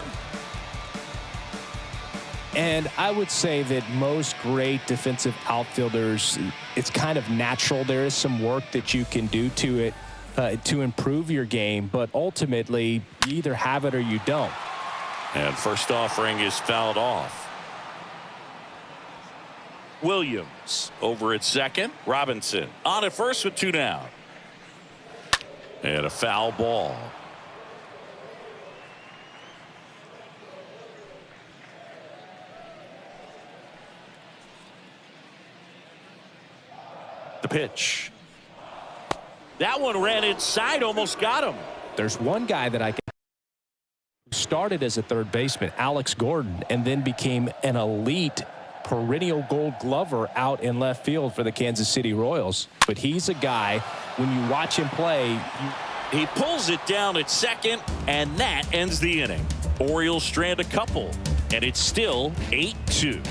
And I would say that most great defensive outfielders, it's kind of natural. There is some work that you can do to it to improve your game, but ultimately you either have it or you don't. And first offering is fouled off. Williams over at second. Robinson on at first with 2 down. And a foul ball. The pitch. That one ran inside, almost got him. There's one guy that I can started as a third baseman, Alex Gordon, and then became an elite perennial Gold Glover out in left field for the Kansas City Royals. But he's a guy, when you watch him play, he pulls it down at second, and that ends the inning. Orioles strand a couple, and it's still 8-2.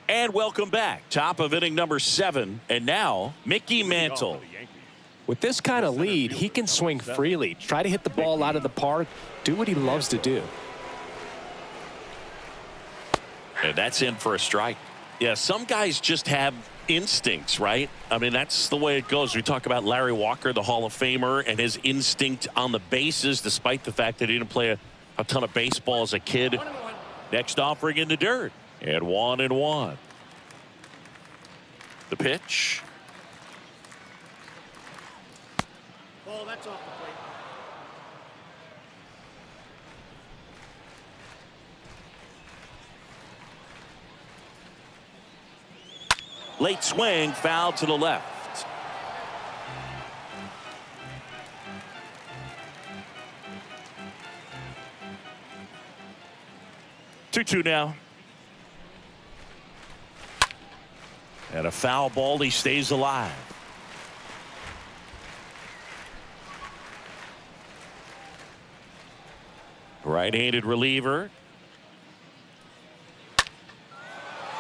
And welcome back. Top of inning number 7. And now, Mickey Mantle. with this kind of lead, he can swing freely, try to hit the ball out of the park, do what he loves to do. And that's in for a strike. Yeah, some guys just have instincts, right? I mean, that's the way it goes. We talk about Larry Walker, the Hall of Famer, and his instinct on the bases, despite the fact that he didn't play a ton of baseball as a kid. Next offering in the dirt. And 1-1. The pitch. Ball, that's off the plate. Late swing, foul to the left. Two now. And a foul ball, he stays alive. Right-handed reliever.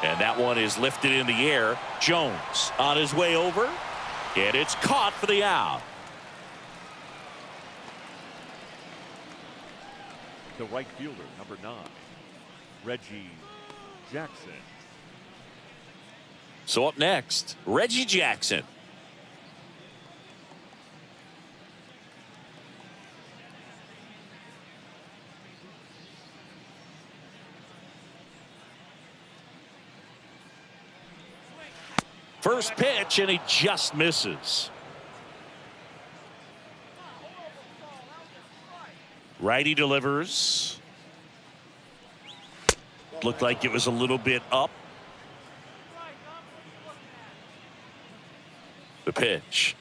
And that one is lifted in the air. Jones on his way over. And it's caught for the out. The right fielder, number 9, Reggie Jackson. So up next, Reggie Jackson. First pitch, and he just misses. Righty delivers. Looked like it was a little bit up. The pitch.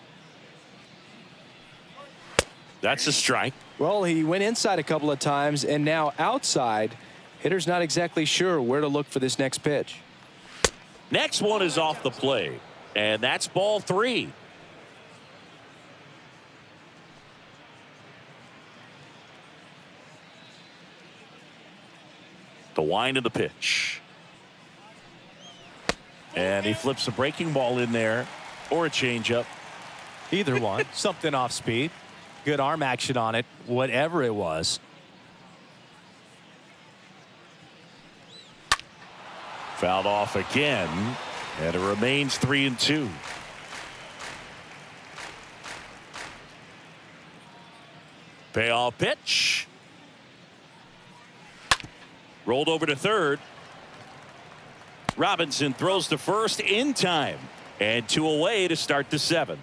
That's a strike. Well, he went inside a couple of times, and now outside. Hitter's not exactly sure where to look for this next pitch. Next one is off the plate, and that's ball 3. The wind of the pitch. And he flips a breaking ball in there, or a changeup. Either one. Something off speed. Good arm action on it, whatever it was. Fouled off again, and it remains 3-2. Payoff pitch. Rolled over to third. Robinson throws to first in time. And 2 away to start the 7th.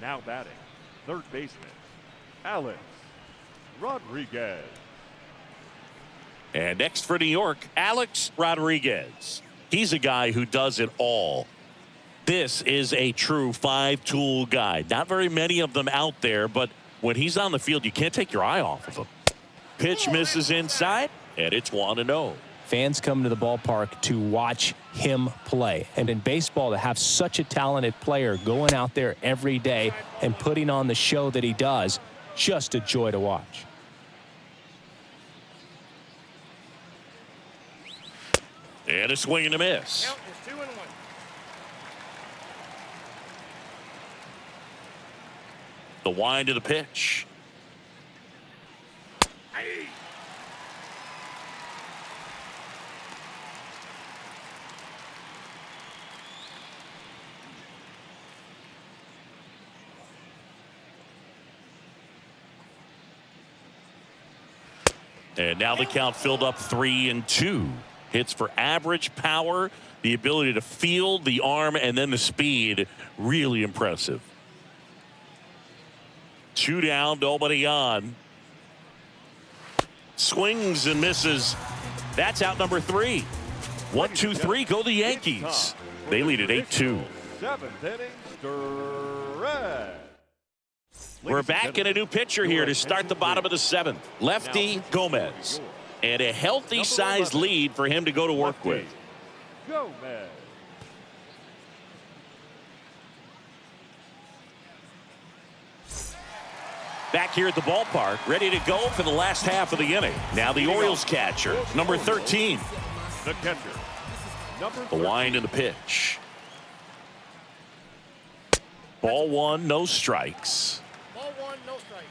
Now batting, third baseman, Alex Rodriguez. And next for New York, Alex Rodriguez. He's a guy who does it all. This is a true 5-tool guy. Not very many of them out there, but when he's on the field, you can't take your eye off of him. Pitch misses inside, and it's 1-0. Fans come to the ballpark to watch him play. And in baseball, to have such a talented player going out there every day and putting on the show that he does, just a joy to watch. And a swing and a miss. Count is 2-1. The wind of the pitch. And now the count filled up 3-2. Hits for average power, the ability to field, the arm, and then the speed. Really impressive. 2 down, nobody on. Swings and misses. That's out number 3. 1, 2, 3, go the Yankees. They lead at 8-2. 7th inning stretch. We're back in a new pitcher here to start the bottom of the 7th. Lefty Gomez. And a healthy sized lead for him to go to work with. Gomez. Back here at the ballpark, ready to go for the last half of the inning. Now the Orioles catcher, number 13. The catcher, number 13. The wind and the pitch. Ball 1, no strikes. Ball 1, no strike.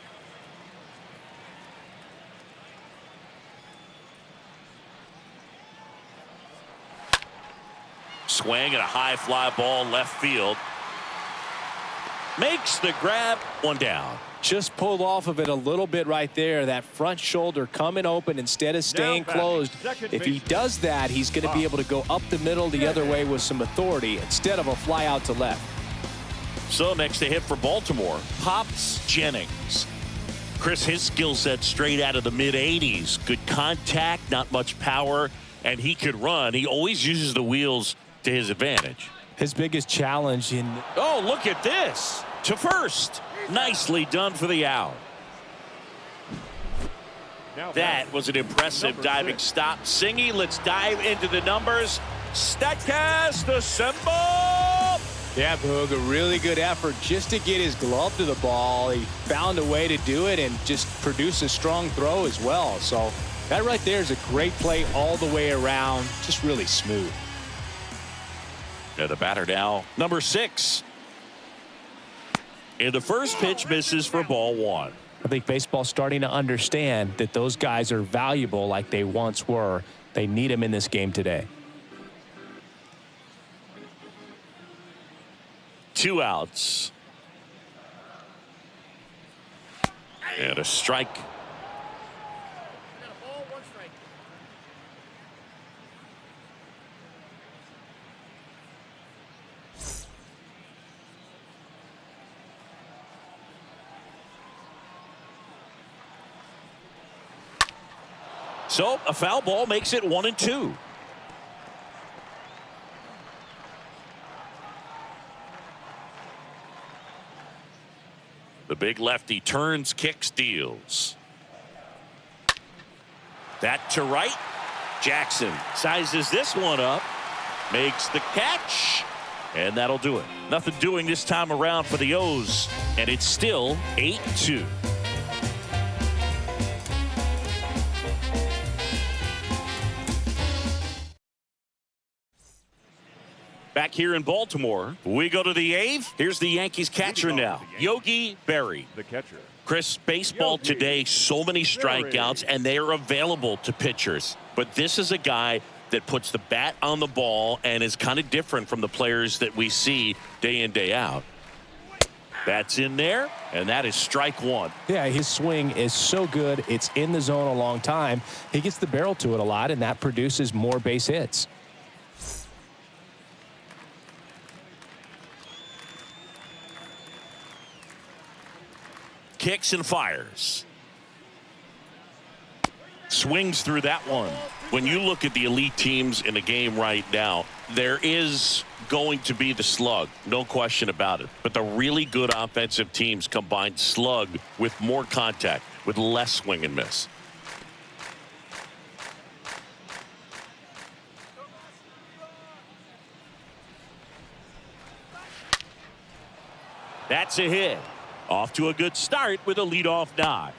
Swing and a high fly ball left field. Makes the grab, 1 down. Just pulled off of it a little bit right there. That front shoulder coming open instead of staying closed. If he does that, he's going to be able to go up the middle the other way with some authority instead of a fly out to left. So next to hit for Baltimore, Pops Jennings. Chris, his skill set straight out of the mid-80s. Good contact, not much power, and he could run. He always uses the wheels to his advantage. His biggest challenge in... Oh, look at this. To first. Nicely done for the out. That was an impressive diving stop. Singy, let's dive into the numbers. Statcast assemble. Yeah, Boog, a really good effort just to get his glove to the ball. He found a way to do it and just produce a strong throw as well. So that right there is a great play all the way around. Just really smooth. Yeah, the batter now, number 6. And the first pitch misses for ball 1. I think baseball's starting to understand that those guys are valuable like they once were. They need them in this game today. 2 outs. And a strike. Got a ball, 1 strike. So a foul ball makes it 1-2. The big lefty turns, kicks, deals. That to right. Jackson sizes this one up, makes the catch, and that'll do it. Nothing doing this time around for the O's, and it's still 8-2. Back here in Baltimore, we go to the 8th. Here's the Yankees catcher now, Yogi Berra. The catcher. Chris, baseball today, so many strikeouts, and they are available to pitchers. But this is a guy that puts the bat on the ball and is kind of different from the players that we see day in, day out. That's in there, and that is strike one. Yeah, his swing is so good. It's in the zone a long time. He gets the barrel to it a lot, and that produces more base hits. Kicks and fires. Swings through that one. When you look at the elite teams in the game right now, there is going to be the slug, no question about it. But the really good offensive teams combine slug with more contact, with less swing and miss. That's a hit. Off to a good start with a leadoff knock.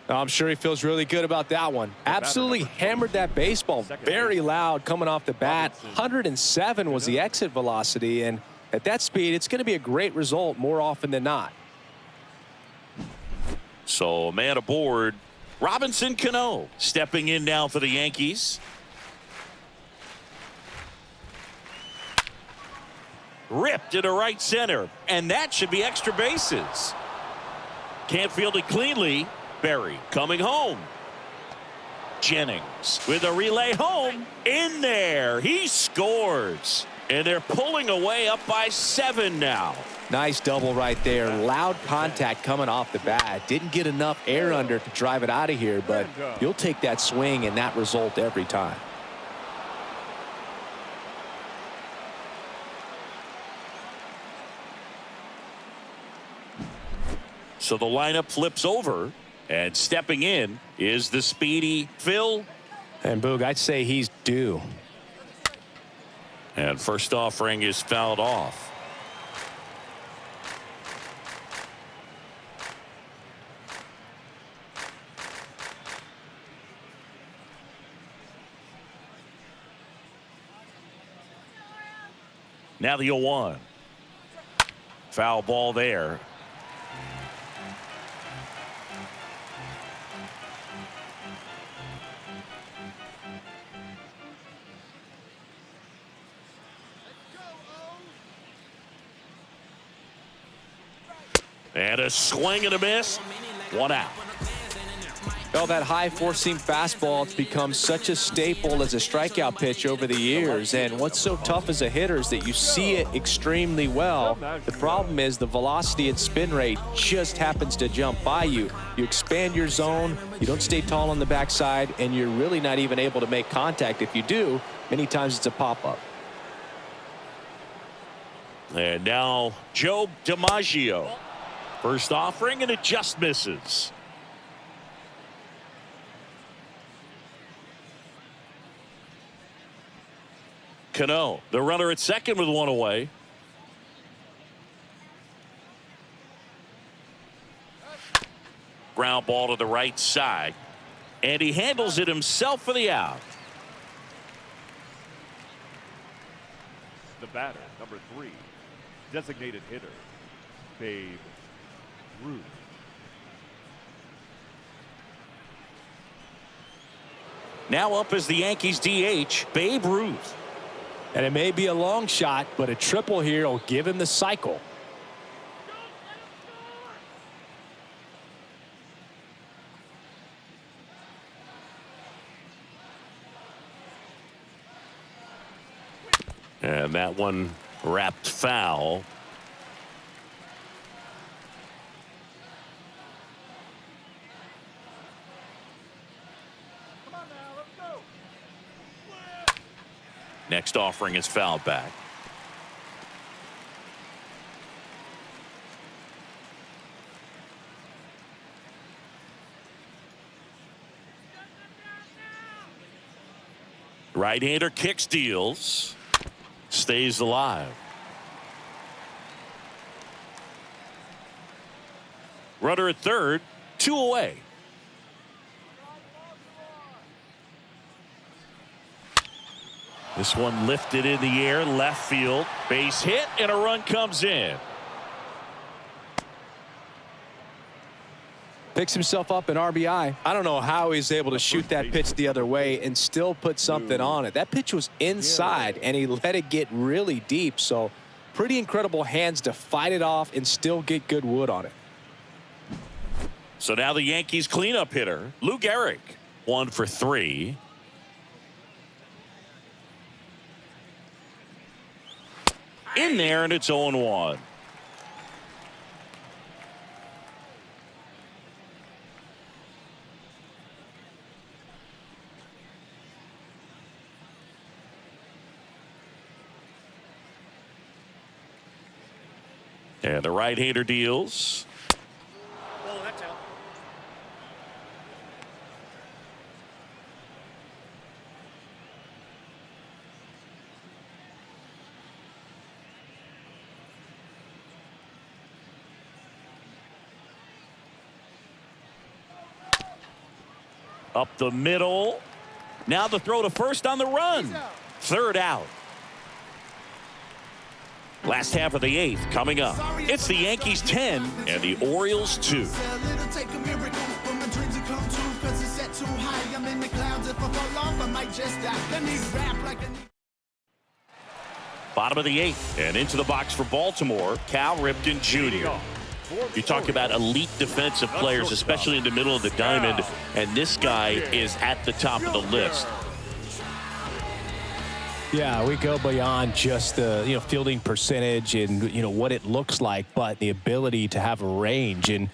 I'm sure he feels really good about that one. Absolutely hammered that baseball. Very loud coming off the bat. 107 was the exit velocity, and at that speed, it's going to be a great result more often than not. So, a man aboard, Robinson Cano, stepping in now for the Yankees. Ripped into right center, and that should be extra bases. Can't field it cleanly. Berry coming home. Jennings with a relay home. In there. He scores. And they're pulling away up by 7 now. Nice double right there. Loud contact coming off the bat. Didn't get enough air under to drive it out of here, but you'll take that swing and that result every time. So the lineup flips over. And stepping in is the speedy Phil. And Boog, I'd say he's due. And first offering is fouled off. Now the 0-1. Foul ball there. And a swing and a miss. 1 out. Well, that high four-seam fastball, it's become such a staple as a strikeout pitch over the years. And what's so tough as a hitter is that you see it extremely well. The problem is the velocity and spin rate just happens to jump by you. You expand your zone, you don't stay tall on the backside, and you're really not even able to make contact. If you do, many times it's a pop-up. And now Joe DiMaggio. First offering, and it just misses. Cano, the runner at second with 1 away. Ground ball to the right side. And he handles it himself for the out. The batter, number 3, designated hitter, Babe Ruth. Now up as the Yankees DH, Babe Ruth. And it may be a long shot, but a triple here will give him the cycle. And that one wrapped foul. Next offering is fouled back. Right-hander kicks, deals, stays alive. Runner at third, 2 away. This one lifted in the air, left field, base hit, and a run comes in. Picks himself up an RBI. I don't know how he's able to shoot that pitch the other way and still put something on it. That pitch was inside, and he let it get really deep. So pretty incredible hands to fight it off and still get good wood on it. So now the Yankees cleanup hitter, Lou Gehrig, 1 for 3. In there, and it's 0-1. And the right-hander deals. Oh, that's out. Up the middle. Now the throw to first on the run. Third out. Last half of the 8th coming up. It's the Yankees 10 and the Orioles 2. Bottom of the 8th and into the box for Baltimore, Cal Ripken Jr. You talk about elite defensive players, especially in the middle of the diamond, and this guy is at the top of the list. Yeah, we go beyond just the fielding percentage and what it looks like, but the ability to have a range and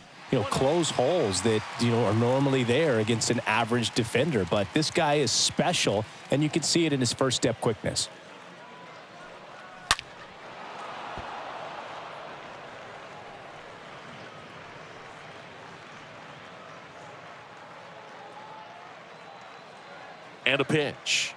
close holes that are normally there against an average defender. But this guy is special, and you can see it in his first step quickness. And a pitch.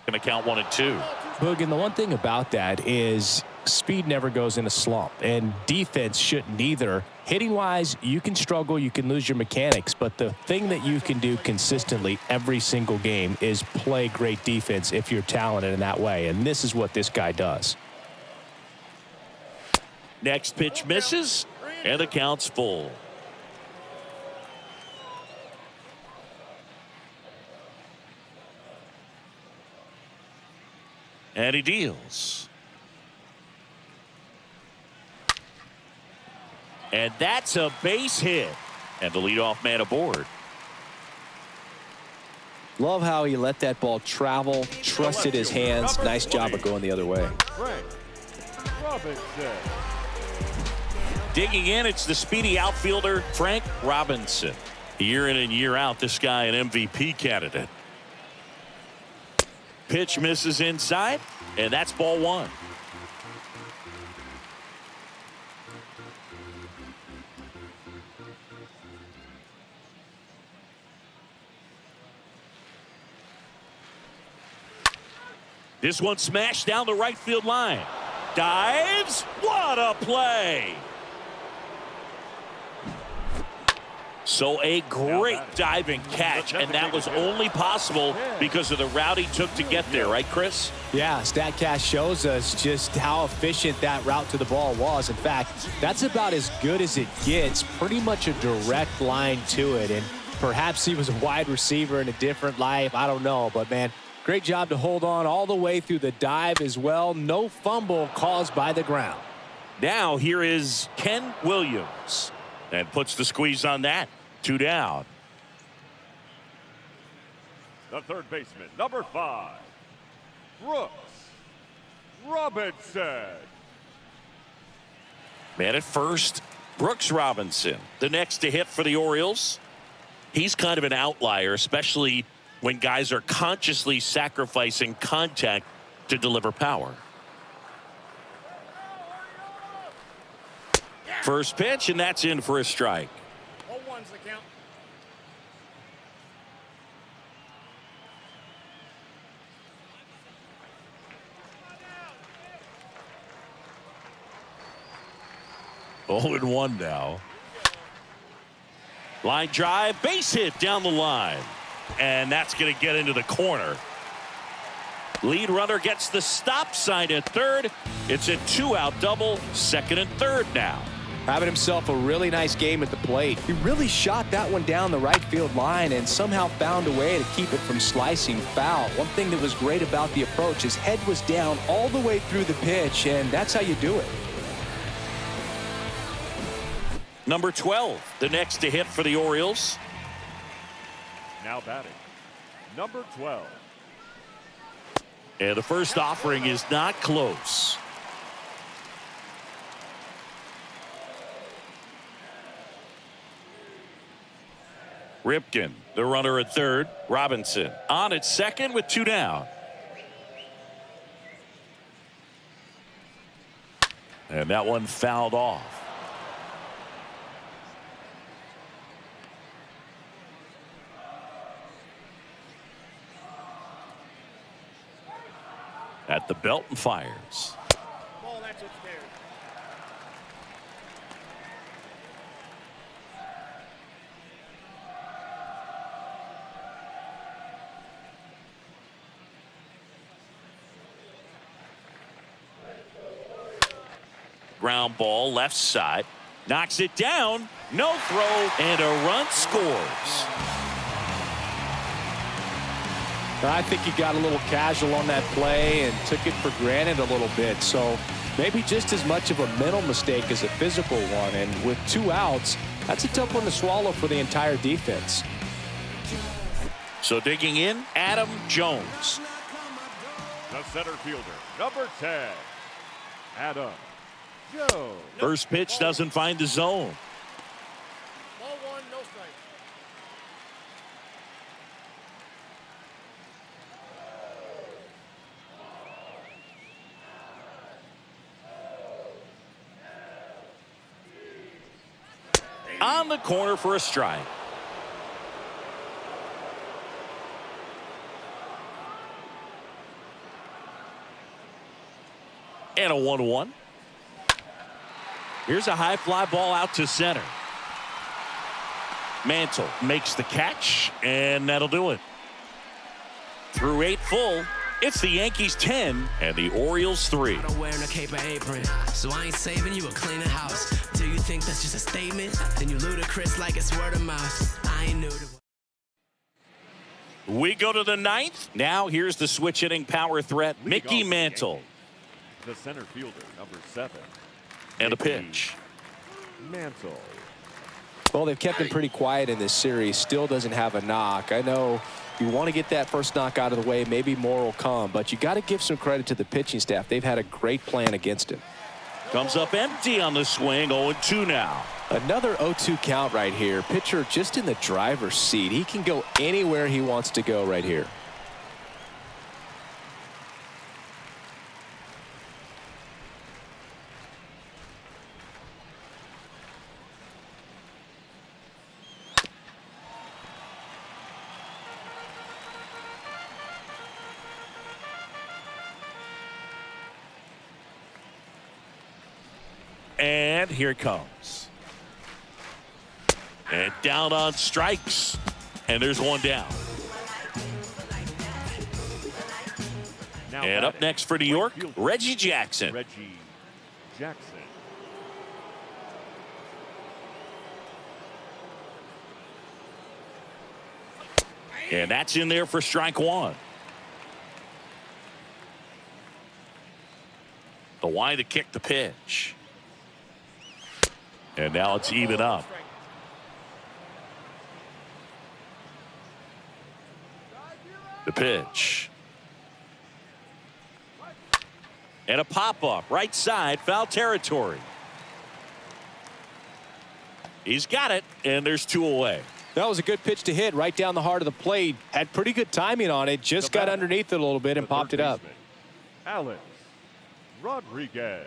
Going to count 1 and 2. Boog, and the one thing about that is speed never goes in a slump, and defense shouldn't either. Hitting wise, you can struggle, you can lose your mechanics, but the thing that you can do consistently every single game is play great defense if you're talented in that way, and this is what this guy does. Next pitch misses, and the count's full. And he deals. And that's a base hit. And the leadoff man aboard. Love how he let that ball travel, trusted his hands. Nice job of going the other way. Digging in, it's the speedy outfielder, Frank Robinson. Year in and year out, this guy an MVP candidate. Pitch misses inside, and that's ball 1. This one smashed down the right field line. Dives. What a play. So a great diving catch, and that was only possible because of the route he took to get there, right, Chris? Yeah, StatCast shows us just how efficient that route to the ball was. In fact, that's about as good as it gets, pretty much a direct line to it. And perhaps he was a wide receiver in a different life. I don't know, but man, great job to hold on all the way through the dive as well. No fumble caused by the ground. Now here is Ken Williams and puts the squeeze on that. 2 down. The third baseman, number 5, Brooks Robinson. Man at first, Brooks Robinson. The next to hit for the Orioles. He's kind of an outlier, especially when guys are consciously sacrificing contact to deliver power. First pitch, and that's in for a strike. 0-1's the count. Oh, and 1 now. Line drive, base hit down the line. And that's going to get into the corner. Lead runner gets the stop sign at third. It's a 2-out double, second and third now. Having himself a really nice game at the plate. He really shot that one down the right field line and somehow found a way to keep it from slicing foul. One thing that was great about the approach, his head was down all the way through the pitch, and that's how you do it. Number 12, the next to hit for the Orioles. Now batting, number 12. And the first offering is not close. Ripken, the runner at third. Robinson on at second with 2 down. And that one fouled off. At the belt and fires. Ball, that's upstairs. Ground ball left side. Knocks it down. No throw and a run scores. I think he got a little casual on that play and took it for granted a little bit. So maybe just as much of a mental mistake as a physical one. And with 2 outs, that's a tough one to swallow for the entire defense. So digging in, Adam Jones. The center fielder, number 10, Adam Jones. First pitch doesn't find the zone. Ball 1, no strike. On the corner for a strike. And a 1-1. Here's a high fly ball out to center. Mantle makes the catch, and that'll do it. Through 8 full, it's the Yankees 10 and the Orioles 3. I don't wear a cape or apron, so I ain't saving you a cleaning house. Do you think that's just a statement? Then you ludicrous like it's word of mouth. I ain't new to it. We go to the 9th. Now here's the switch hitting power threat, Mickey Mantle. The center fielder, number 7. And a pitch. Mantle. Well, they've kept him pretty quiet in this series. Still doesn't have a knock. I know you want to get that first knock out of the way. Maybe more will come. But you got to give some credit to the pitching staff. They've had a great plan against him. Comes up empty on the swing. 0-2 now. Another 0-2 count right here. Pitcher just in the driver's seat. He can go anywhere he wants to go right here. And here it comes. And down on strikes. And there's 1 down. Now And up batting, next for New York, right fielder, Reggie Jackson. Reggie Jackson. And that's in there for strike 1. The line to kick the pitch. And now it's even up. The pitch. And a pop-up right side, foul territory. He's got it, and there's 2 away. That was a good pitch to hit right down the heart of the plate. Had pretty good timing on it. Just got underneath it a little bit and popped it up. Alex Rodriguez.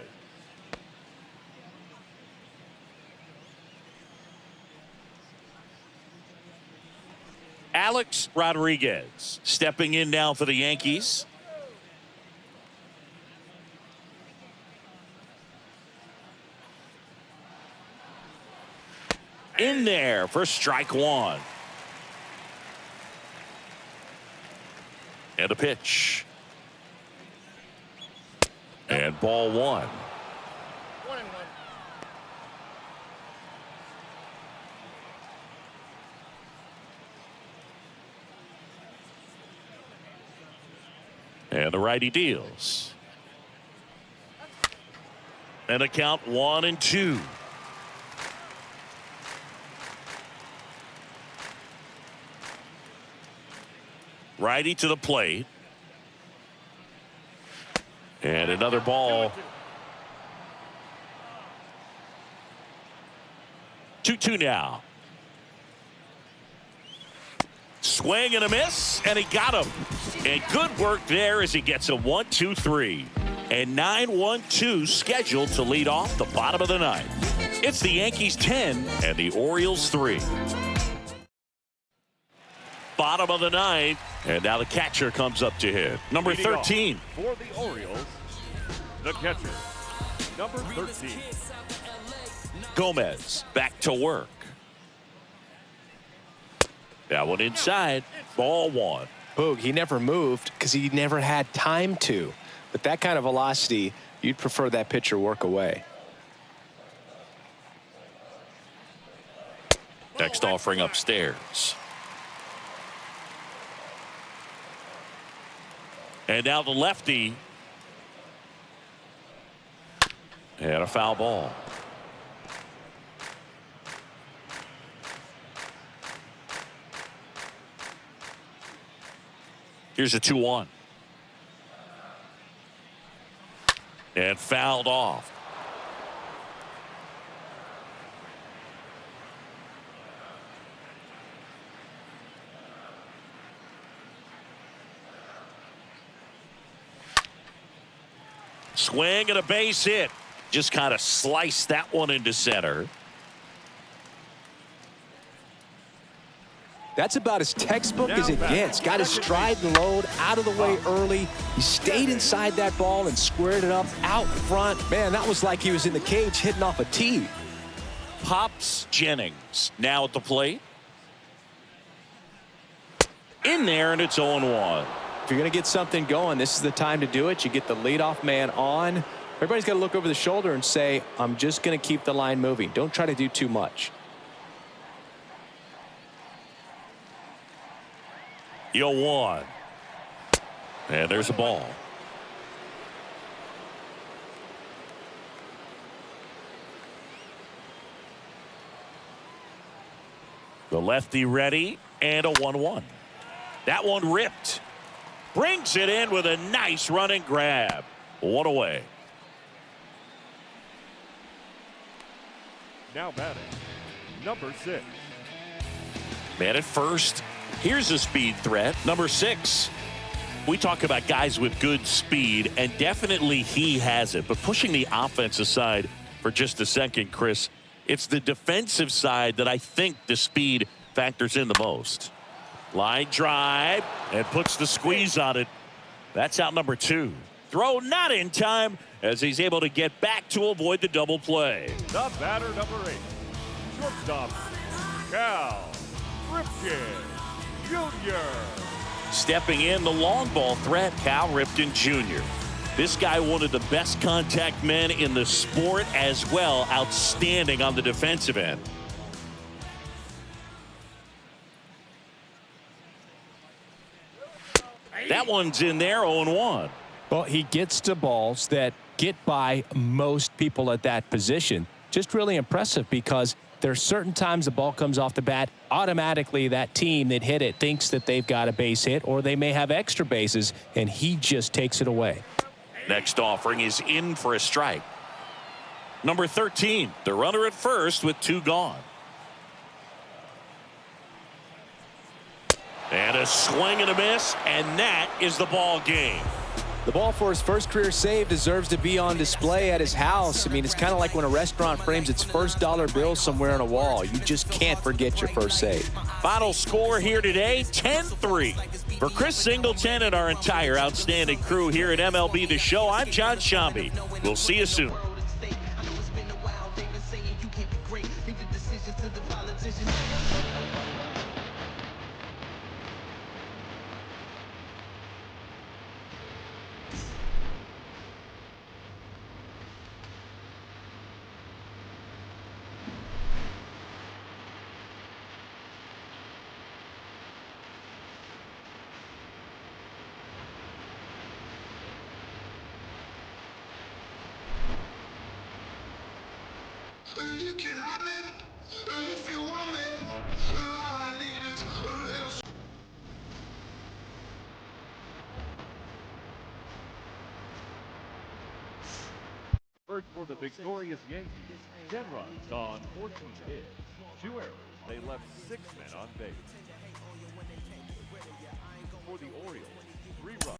Alex Rodriguez stepping in now for the Yankees. In there for strike 1. And a pitch. And ball 1. 1-1. And the righty deals. And a count 1-2. Righty to the plate. And another ball. 2-2 now. Swing and a miss, and he got him. And good work there as he gets a 1-2-3. And 9-1-2 scheduled to lead off the bottom of the ninth. It's the Yankees 10 and the Orioles 3. Bottom of the ninth, and now the catcher comes up to hit. Number 13. For the Orioles, the catcher, number 13. Gomez back to work. That one inside. Ball one. Boog, he never moved because he never had time to. But that kind of velocity, you'd prefer that pitcher work away. Next offering upstairs. And now the lefty. And a foul ball. Here's a 2-1. And fouled off. Swing and a base hit. Just kind of sliced that one into center. That's about as textbook as it gets. Got his stride and load out of the way early. He stayed inside that ball and squared it up out front. Man, that was like he was in the cage hitting off a tee. Pops Jennings now at the plate. In there, and it's 0-1. If you're going to get something going, this is the time to do it. You get the leadoff man on. Everybody's got to look over the shoulder and say, I'm just going to keep the line moving. Don't try to do too much. 0-1. And there's a ball. The lefty ready, and a 1-1. That one ripped. Brings it in with a nice running grab. One away. Now batting, number 6. Man at first. Here's a speed threat. Number 6. We talk about guys with good speed, and definitely he has it. But pushing the offense aside for just a second, Chris, it's the defensive side that I think the speed factors in the most. Line drive, and puts the squeeze on it. That's out number 2. Throw not in time as he's able to get back to avoid the double play. The batter, number 8. Shortstop, Cal Ripken Jr. Stepping in, the long ball threat, Cal Ripken Jr. This guy, one of the best contact men in the sport as well. Outstanding on the defensive end. That one's in there, 0-1. Well, he gets to balls that get by most people at that position. Just really impressive because there's certain times the ball comes off the bat, automatically that team that hit it thinks that they've got a base hit or they may have extra bases, and he just takes it away. Next offering is in for a strike. Number 13, the runner at first with 2 gone. And a swing and a miss, and that is the ball game. The ball for his first career save deserves to be on display at his house. I mean, it's kind of like when a restaurant frames its first dollar bill somewhere on a wall. You just can't forget your first save. Final score here today, 10-3. For Chris Singleton and our entire outstanding crew here at MLB The Show, I'm John Shambi. We'll see you soon. First for the victorious Yankees, 10 runs on 14 hits. 2 errors. They left 6 men on base. For the Orioles, 3 runs